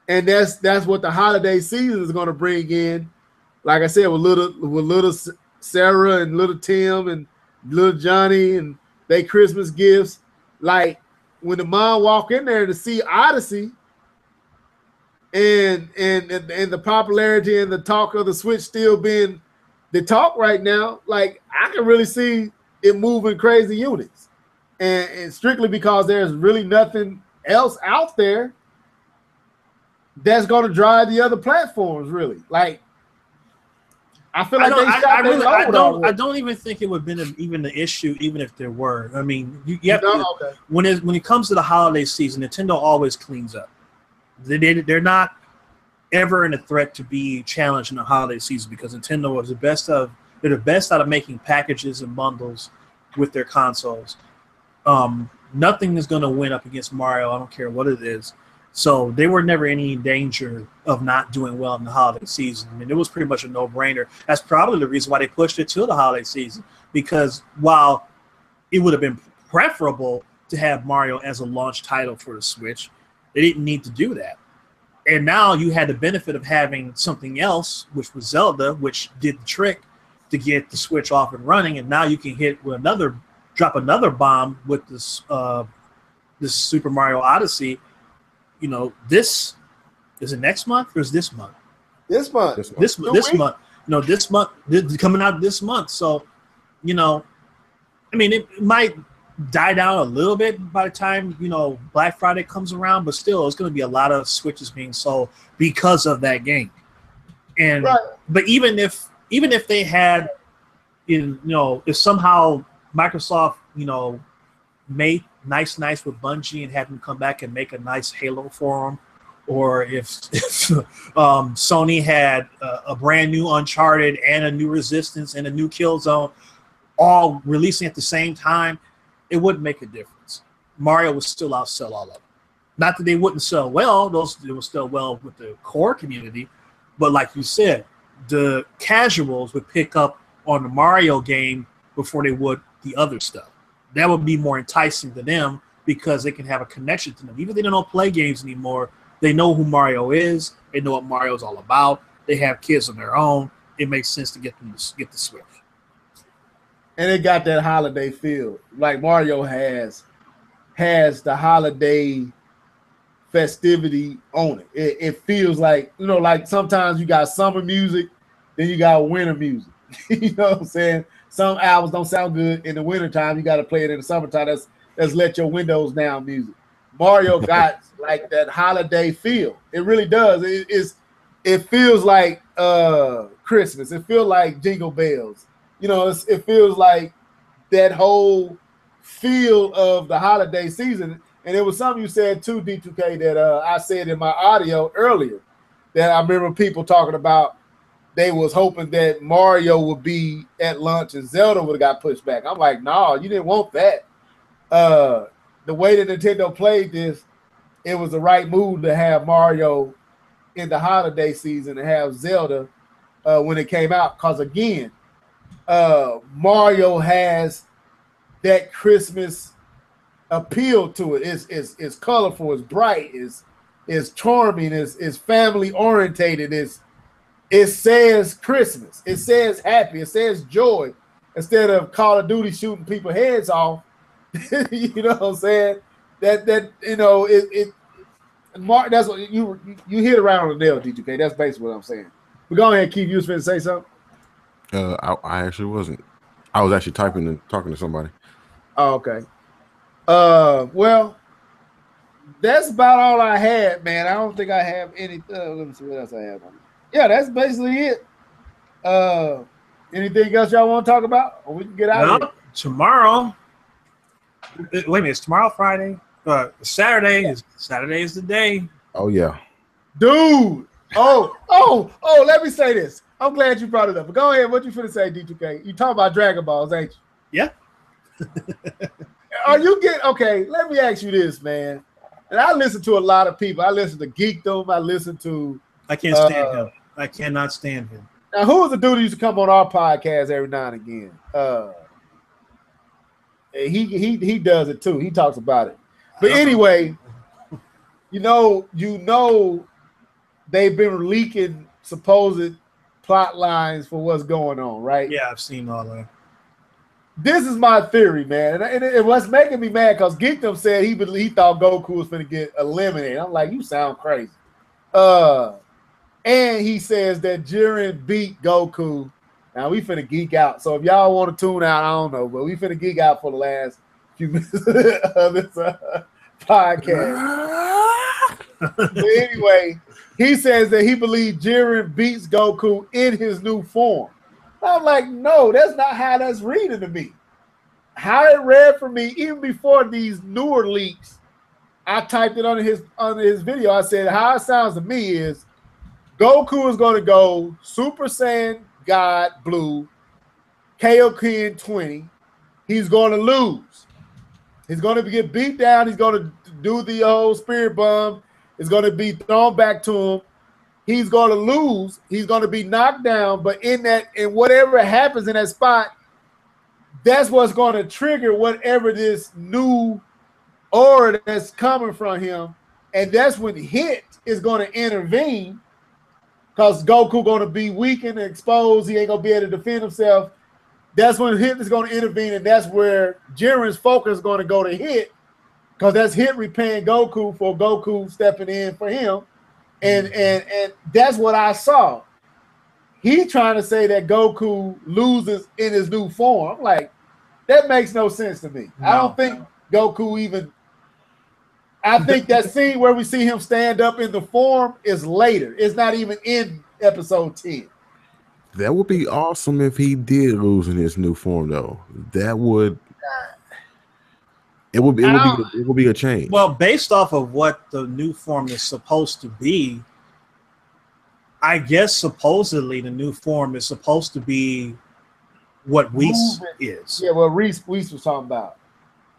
And that's what the holiday season is going to bring in. Like I said, with little Sarah and little Tim and little Johnny and they Christmas gifts. Like when the mom walk in there to see Odyssey and the popularity and the talk of the Switch still being the talk right now, like I can really see it moving crazy units. And strictly because there's really nothing else out there that's going to drive the other platforms, really. Like, I feel like I don't even think it would have been even the issue, even if there were. I mean, when it comes to the holiday season, Nintendo always cleans up. They're not ever in a threat to be challenged in the holiday season because Nintendo is they're the best out of making packages and bundles with their consoles. Nothing is going to win up against Mario. I don't care what it is. So they were never any danger of not doing well in the holiday season. I mean, it was pretty much a no-brainer. That's probably the reason why they pushed it to the holiday season, because while it would have been preferable to have Mario as a launch title for the Switch, they didn't need to do that. And now you had the benefit of having something else, which was Zelda, which did the trick to get the Switch off and running. And now you can drop another bomb with this Super Mario Odyssey. You know, this is it next month or is this month? This month. This month. No, this month. Coming out this month. So, you know, I mean, it might die down a little bit by the time, you know, Black Friday comes around, but still, it's going to be a lot of Switches being sold because of that game. And but even if they had, you know, if somehow Microsoft, you know, made nice with Bungie and have them come back and make a nice Halo for them, or if Sony had a brand new Uncharted and a new Resistance and a new Killzone all releasing at the same time, it wouldn't make a difference. Mario would still outsell all of them. Not that they wouldn't sell well; they would sell well with the core community, but like you said, the casuals would pick up on the Mario game before they would the other stuff. That would be more enticing to them because they can have a connection to them. Even if they don't play games anymore, they know who Mario is. They know what Mario's all about. They have kids of their own. It makes sense to get them to get the Switch. And it got that holiday feel. Like Mario has the holiday festivity on it. It feels like, you know, like sometimes you got summer music, then you got winter music. You know what I'm saying? Some albums don't sound good in the wintertime. You got to play it in the summertime. That's let your windows down music. Mario got like that holiday feel. It really does. It feels like Christmas. It feels like Jingle Bells. You know, it feels like that whole feel of the holiday season. And it was something you said too, D2K, that I said in my audio earlier, that I remember people talking about. They was hoping that Mario would be at lunch and Zelda would have got pushed back. I'm like, no, you didn't want that. The way that Nintendo played this, it was the right move to have Mario in the holiday season and have Zelda when it came out. Because again, Mario has that Christmas appeal to it. It's colorful, it's bright, it's charming, it's family orientated, it says Christmas. It says happy. It says joy. Instead of Call of Duty shooting people's heads off, you know what I'm saying? That you know that's what you hit around on the nail, D2K. That's basically what I'm saying. But go ahead, Keith. You was finna say something? I actually wasn't. I was actually typing and talking to somebody. Oh, okay. Well, that's about all I had, man. I don't think I have any. Let me see what else I have on. Yeah, that's basically it. Anything else y'all want to talk about? Or we can get out of here. Tomorrow. Wait a minute, it's tomorrow Friday? Saturday is the day. Oh yeah. Dude. Oh, let me say this. I'm glad you brought it up. But go ahead. What you finna say, D2K? You talking about Dragon Balls, ain't you? Yeah. Are you okay, let me ask you this, man. And I listen to a lot of people. I listen to Geekdom. I listen to I can't stand him. I cannot stand him. Now, who was the dude who used to come on our podcast every now and again? He does it too. He talks about it. But anyway, you know, they've been leaking supposed plot lines for what's going on, right? Yeah, I've seen all that. This is my theory, man, and what's making me mad because Geekdom said he thought Goku was going to get eliminated. I'm like, you sound crazy. And he says that Jiren beat Goku. Now we finna geek out. So if y'all want to tune out, I don't know, but we finna geek out for the last few minutes of this podcast. But anyway, he says that he believes Jiren beats Goku in his new form. I'm like, no, that's not how that's reading to me. How it read for me, even before these newer leaks, I typed it under his video. I said, how it sounds to me is Goku is going to go Super Saiyan God Blue, Kaioken 20. He's going to lose. He's going to get beat down. He's going to do the old spirit bomb. It's going to be thrown back to him. He's going to lose. He's going to be knocked down. But in whatever happens in that spot, that's what's going to trigger whatever this new aura that's coming from him. And that's when Hit is going to intervene because Goku going to be weakened and exposed. He ain't going to be able to defend himself. That's when Hit is going to intervene, and that's where Jiren's focus is going to go to Hit because that's Hit repaying Goku for Goku stepping in for him. And that's what I saw. He trying to say that Goku loses in his new form. I'm like, that makes no sense to me. No. I don't think Goku even. I think that scene where we see him stand up in the form is later. It's not even in episode 10. That would be awesome if he did lose in his new form, though. That would. It would be a change. Well, based off of what the new form is supposed to be, I guess supposedly the new form is supposed to be what Whis is. Yeah, what Whis was talking about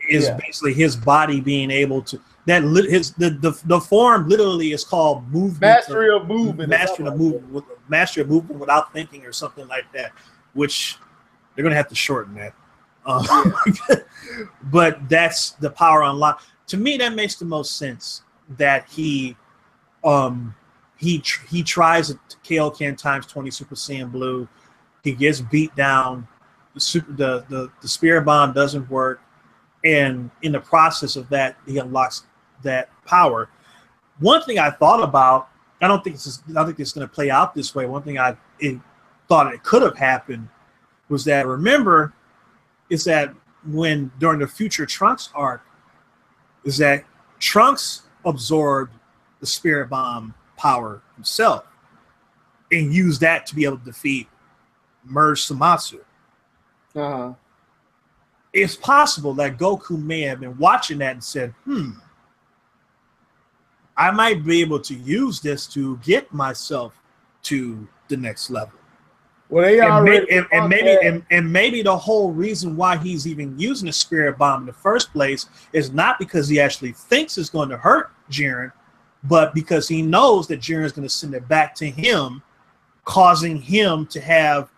is basically his body being able to the form literally is called movement. Mastery of movement. Mastery of movement without thinking or something like that, which they're gonna have to shorten that. But that's the power unlock. To me, that makes the most sense. That he tries to Kaioken times 20 Super Saiyan Blue. He gets beat down. The Spirit Bomb doesn't work, and in the process of that, he unlocks that power. One thing I thought about, I don't think it's going to play out this way. One thing I thought it could have happened was that, remember, is that when during the future Trunks arc, is that Trunks absorbed the Spirit Bomb power himself and used that to be able to defeat Merge Samatsu. Uh-huh. It's possible that Goku may have been watching that and said, I might be able to use this to get myself to the next level. Well, maybe the whole reason why he's even using the Spirit Bomb in the first place is not because he actually thinks it's going to hurt Jiren, but because he knows that Jiren is going to send it back to him, causing him to have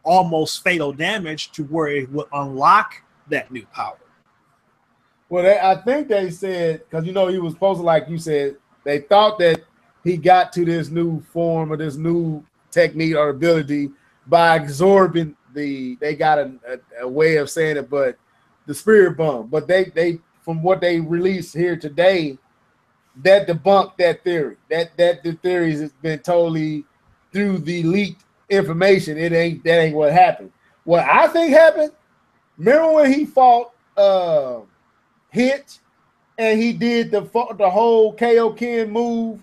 almost fatal damage to where it would unlock that new power. Well, I think they said, because he was supposed to, like you said, they thought that he got to this new form or this new technique or ability by absorbing they got a way of saying it, but the Spirit Bomb. But they from what they released here today, that debunked that theory. That the theory has been totally through the leaked information. That ain't what happened. What I think happened, remember when he fought Hit and he did the whole Kaioken move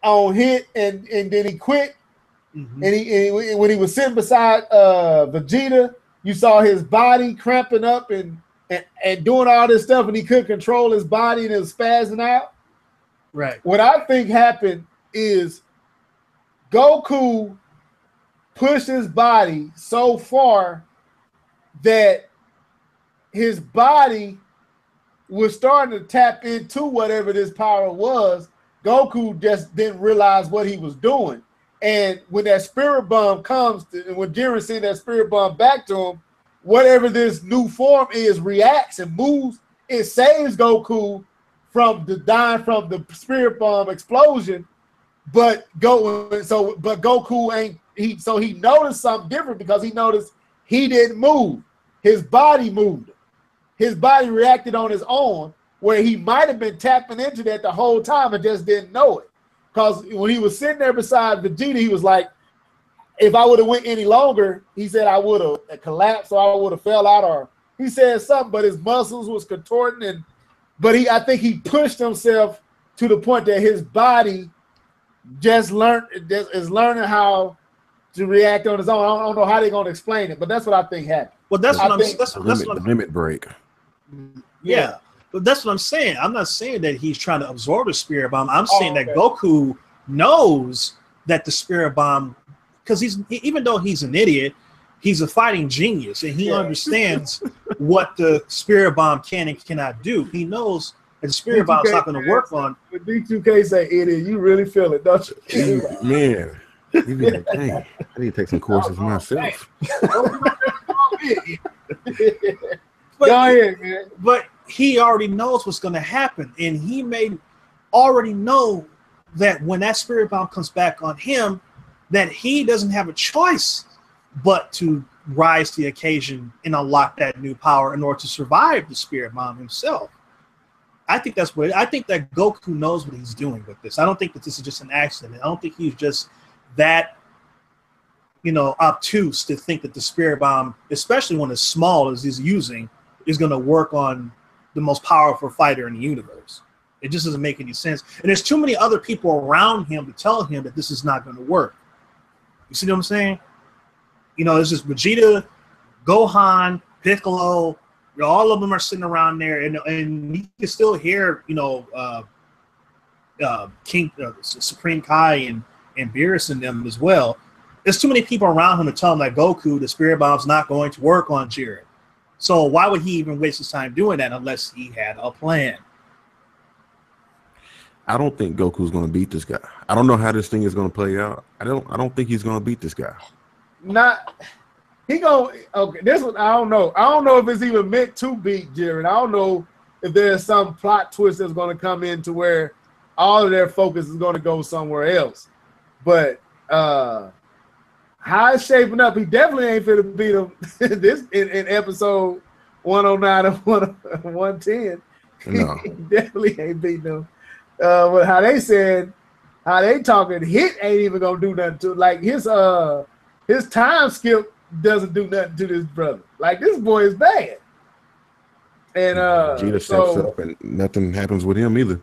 on Hit and then he quit. Mm-hmm. And when he was sitting beside Vegeta, you saw his body cramping up and doing all this stuff, and he couldn't control his body and it was spazzing out. Right. What I think happened is Goku pushed his body so far that his body was starting to tap into whatever this power was. Goku just didn't realize what he was doing. And when that Spirit Bomb comes, and when Jiren sends that Spirit Bomb back to him, whatever this new form is reacts and moves it saves Goku from the dying from the spirit bomb explosion, but Goku ain't he noticed something different because he noticed he didn't move. His body moved. His body reacted on his own, where he might have been tapping into that the whole time and just didn't know it. Because when he was sitting there beside Vegeta, he was like, if I would have went any longer, he said I would have collapsed or I would have fell out, or he said something, but his muscles was contorting, I think he pushed himself to the point that his body is learning how to react on his own. I don't know how they're gonna explain it, but that's what I think happened. Well, that's the limit break. Yeah, but that's what I'm saying. I'm not saying that he's trying to absorb the spirit bomb. I'm saying that Goku knows that the spirit bomb, because even though he's an idiot, he's a fighting genius, and he understands what the spirit bomb can and cannot do. He knows that the spirit bomb is not going to work on. When D2K say idiot, you really feel it, don't you? Man, you be like, dang, I need to take some courses myself. Go ahead, man. But he already knows what's going to happen, and he may already know that when that spirit bomb comes back on him, that he doesn't have a choice but to rise to the occasion and unlock that new power in order to survive the spirit bomb himself. I think that Goku knows what he's doing with this. I don't think that this is just an accident. I don't think he's just that, obtuse to think that the spirit bomb, especially when it's small as he's using, is going to work on the most powerful fighter in the universe. It just doesn't make any sense. And there's too many other people around him to tell him that this is not going to work. You see what I'm saying? It's just Vegeta, Gohan, Piccolo. All of them are sitting around there, and you can still hear, Supreme Kai and Beerus and them as well. There's too many people around him to tell him that Goku, the spirit bomb's not going to work on Jiren. So why would he even waste his time doing that unless he had a plan? I don't think Goku's going to beat this guy. I don't know how this thing is going to play out. I don't think he's going to beat this guy. This one I don't know. I don't know if it's even meant to beat Jiren. I don't know if there's some plot twist that's going to come in to where all of their focus is going to go somewhere else. But how it's shaping up, he definitely ain't finna beat him this in episode 109 and 110. No. He definitely ain't beating him. But how they talking, Hit ain't even gonna do nothing to, like, his time skip doesn't do nothing to this brother. Like, this boy is bad. And Vegeta steps up and nothing happens with him either.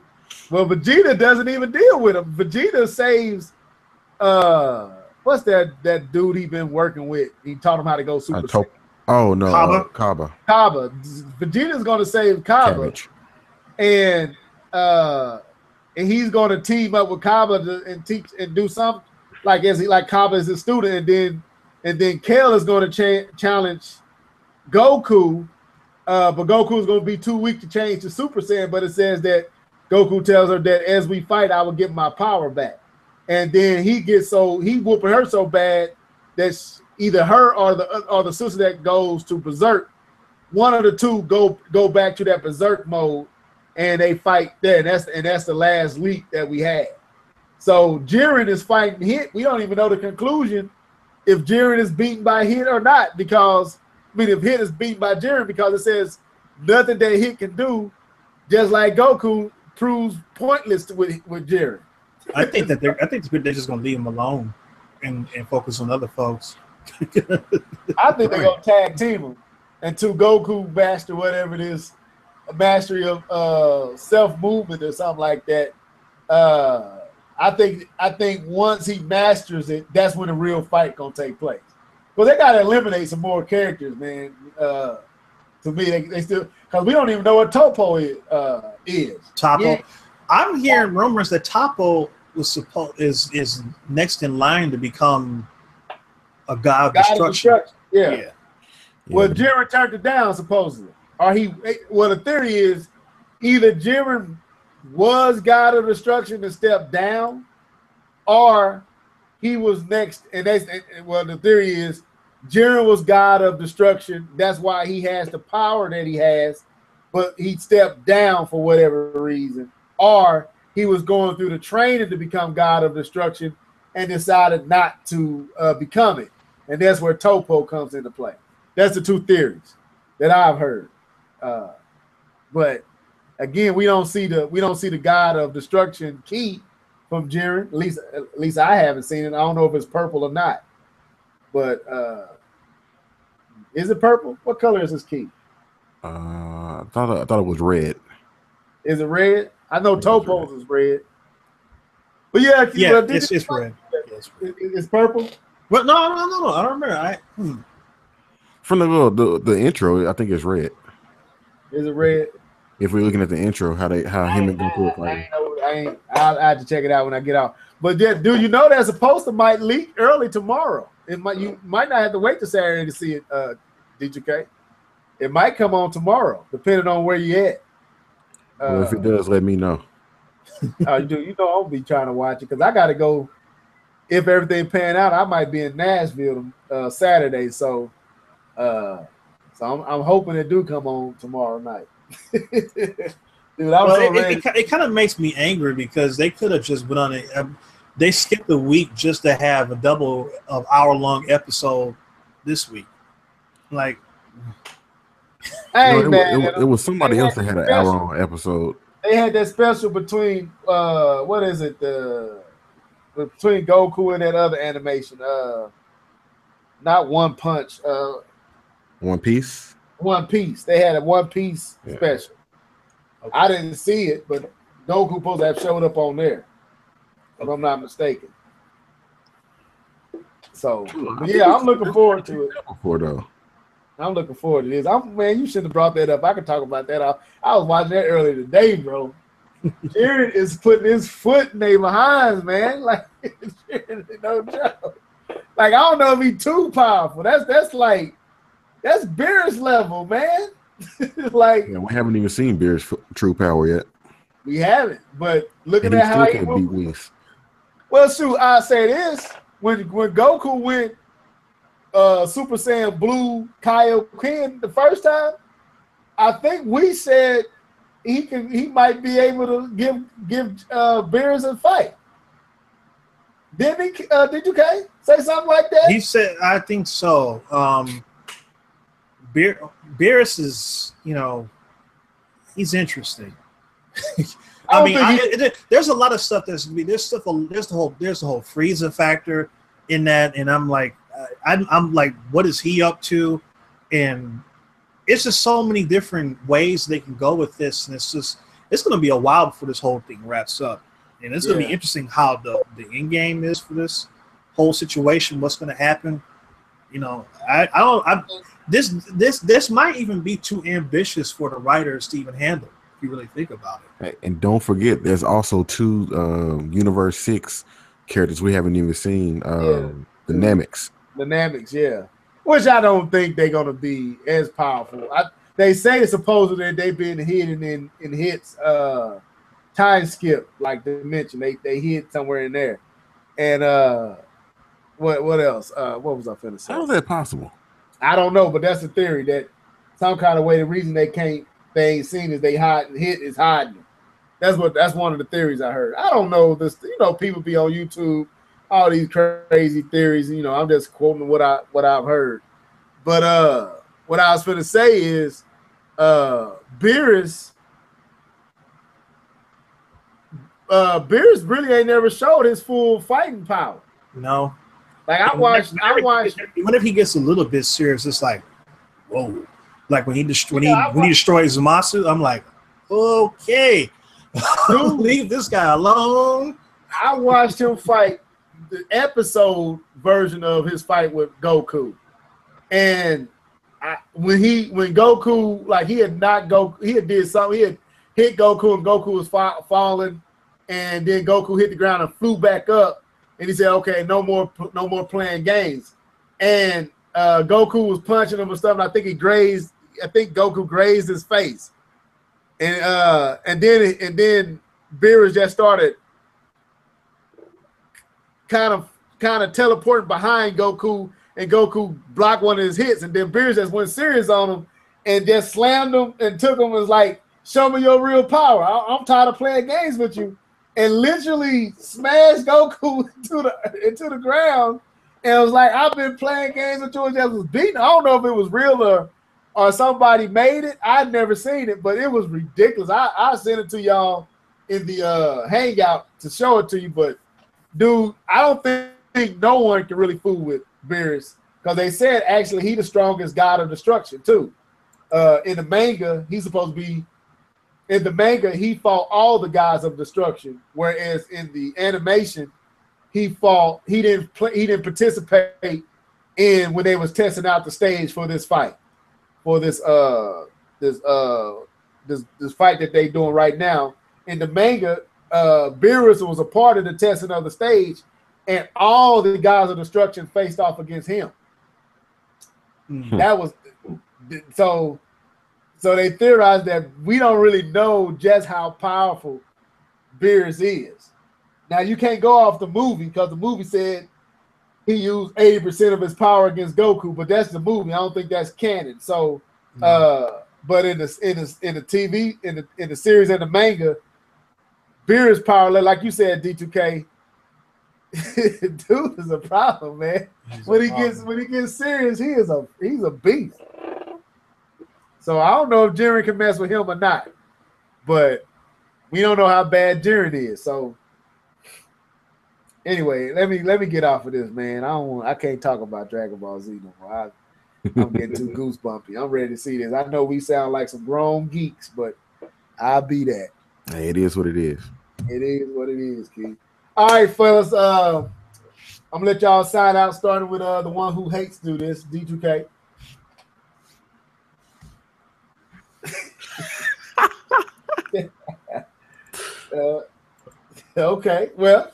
Well, Vegeta doesn't even deal with him. Vegeta saves what's that dude he been working with? He taught him how to go Super Saiyan. Oh no, Kaba. Kaba. Vegeta's gonna save Kaba. And he's gonna team up with Kaba and teach and do something like Kaba is his student, and then Kale is gonna challenge Goku, but Goku is gonna be too weak to change to Super Saiyan. But it says that Goku tells her that as we fight, I will get my power back, and then he whooping her so bad that either her or the sister that goes to Berserk, one of the two go back to that Berserk mode. And they fight there, and that's the last leak that we had. So Jiren is fighting Hit. We don't even know the conclusion if Jiren is beaten by Hit or not, because if Hit is beaten by Jiren, because it says nothing that Hit can do, just like Goku, proves pointless with Jiren. I think they're just gonna leave him alone and focus on other folks. I think they're gonna tag team him until Goku master whatever it is. A mastery of self-movement or something like that. I think once he masters it, that's when the real fight gonna take place. Because they gotta eliminate some more characters, man. To me, they still, because we don't even know what Topo is. Topo. Yeah. I'm hearing rumors that Topo is next in line to become a god of destruction. Yeah. Well, Jiren turned it down supposedly. The theory is either Jiren was God of Destruction and stepped down, or he was next. And the theory is Jiren was God of Destruction. That's why he has the power that he has. but he stepped down for whatever reason, or he was going through the training to become God of Destruction and decided not to become it. And that's where Topo comes into play. That's the two theories that I've heard. But again, we don't see the God of Destruction key from Jiren. At least I haven't seen it. I don't know if it's purple or not. But is it purple? What color is this key? I thought it was red. Is it red? I know Topo's is red. But yeah, it's red. It's purple. But no, I don't remember. From the intro, I think it's red. Is it red? If we're looking at the intro, how him and Goku are fighting. I'll have to check it out when I get out. But dude, you know that poster might leak early tomorrow. You might not have to wait till Saturday to see it, DJK. It might come on tomorrow, depending on where you at. Well, if it does, let me know. I'll be trying to watch it because I got to go. If everything pan out, I might be in Nashville Saturday. So I'm hoping it do come on tomorrow night. Dude, it kind of makes me angry because they could have just been on it. They skipped a week just to have a double of hour-long episode this week. Like, it was somebody else that had an hour-long episode. They had that special between what is it? Between Goku and that other animation. Not One Punch. One Piece. One Piece. They had a One Piece special. Okay. I didn't see it, but Goku supposed to have showed up on there, if I'm not mistaken. So, I'm looking forward to it. I'm looking forward to this. Man, you shouldn't have brought that up. I could talk about that. I was watching that earlier today, bro. Jared is putting his foot in their behinds, man. Like, no joke. Like, I don't know if he's too powerful. That's Beerus level, man. Like, we haven't even seen Beerus' true power yet. We haven't, but looking at how he beat Whis. Well, shoot, I say this: when Goku went Super Saiyan Blue Kaioken the first time, I think we said he might be able to give Beerus a fight. Didn't he? Did you say something like that? He said, I think so. Beerus is, he's interesting. There's a lot of stuff there's the whole Frieza factor in that, and I'm like, what is he up to? And it's just so many different ways they can go with this, and it's going to be a while before this whole thing wraps up, and it's going to be interesting how the end game is for this whole situation. What's going to happen? This might even be too ambitious for the writers to even handle, if you really think about it. And don't forget, there's also two Universe 6 characters we haven't even seen. The Namex. The Namex, yeah. Which I don't think they're going to be as powerful. They say supposedly they've been hidden in hits time skip, like they mentioned. They hid somewhere in there. And what else? What was I finna say? How is that possible? I don't know, but that's the theory that some kind of way the reason they ain't seen is they is hiding. That's one of the theories I heard. I don't know this. People be on YouTube, all these crazy theories. I'm just quoting what I've heard. But what I was finna say is, Beerus really ain't never showed his full fighting power. No. Like I watched. Whenever he gets a little bit serious, it's like, whoa! Like when he destroys Zamasu, I'm like, okay, leave this guy alone. I watched him fight the episode version of his fight with Goku, and when Goku, like, he had not Goku, he had did something, he had hit Goku and Goku was falling, and then Goku hit the ground and flew back up. And he said, "Okay, no more playing games." And Goku was punching him and stuff. And I think Goku grazed his face. And then Beerus just started kind of teleporting behind Goku, and Goku blocked one of his hits. And then Beerus just went serious on him and just slammed him and took him. Was like, show me your real power. I'm tired of playing games with you, and literally smashed Goku into the ground. And it was like, I've been playing games with you and just was beating. I don't know if it was real or somebody made it. I'd never seen it, but it was ridiculous. I sent it to y'all in the hangout to show it to you. But dude, I don't think no one can really fool with Beerus, because they said actually he the strongest god of destruction too. In the manga, he's supposed to be. In the manga, he fought all the gods of destruction, whereas in the animation, he didn't participate in when they was testing out the stage for this fight, for this fight that they doing right now. In the manga, Beerus was a part of the testing of the stage, and all the gods of destruction faced off against him. That was so they theorized that we don't really know just how powerful Beerus is. Now, you can't go off the movie, because the movie said he used 80% of his power against Goku, but that's the movie. I don't think that's canon. So, but in the TV, in the series and the manga, Beerus' power, like you said, D2K, dude is a problem, man. When he gets serious, he's a beast. So I don't know if Jiren can mess with him or not, but we don't know how bad Jiren is. So anyway, let me get off of this, man. I can't talk about Dragon Ball Z no more. I'm getting too goosebumpy. I'm ready to see this. I know we sound like some grown geeks, but I'll be that. Hey, it is what it is. It is what it is, Keith. All right, fellas. I'm gonna let y'all sign out, starting with the one who hates do this, D2K. Okay, well,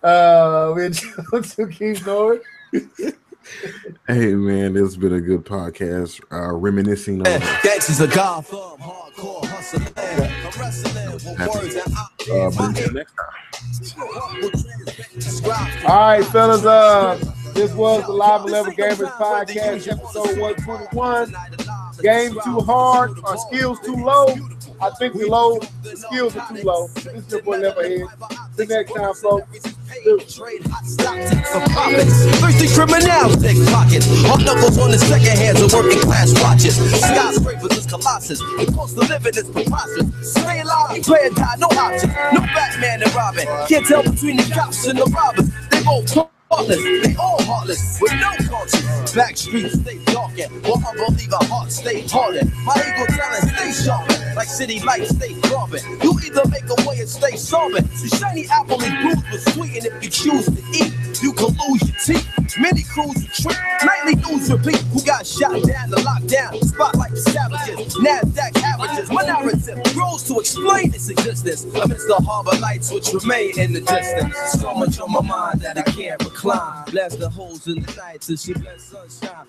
we're to keep going. Hey man, this has been a good podcast. Reminiscing on gangsters are God from hardcore hustling. next time. All right, fellas. This was the Live 11 Gamers Podcast, episode 121. Game too hard or skills too low? I think the skills are too low. This is your boy Leatherhead. Till next time, folks. Thirsty criminals, pickpockets. Hard knuckles on the second hands of working class watches. Skyscrapers is colossus. The cost of living is preposterous. Stay alive, play or die, no option. No Batman and Robin. Can't tell between the cops and the robbers. They both heartless, they all heartless, with no conscience. Back streets stay darkened, while unbeliever hearts stay hardened. My ego talent stay sharpened, like city lights stay carbon. You either make a way or stay sobbing. The shiny apple is bruised with sweet, and if you choose to eat, you can lose your teeth. Many crews retreat, nightly news repeat. Who got shot down, the lockdown, spotlight the savages, NASDAQ averages. My narrative grows to explain its existence amidst the harbor lights which remain in the distance. So much on my mind that I can't recline. Blast the holes in the night till she bless sunshine.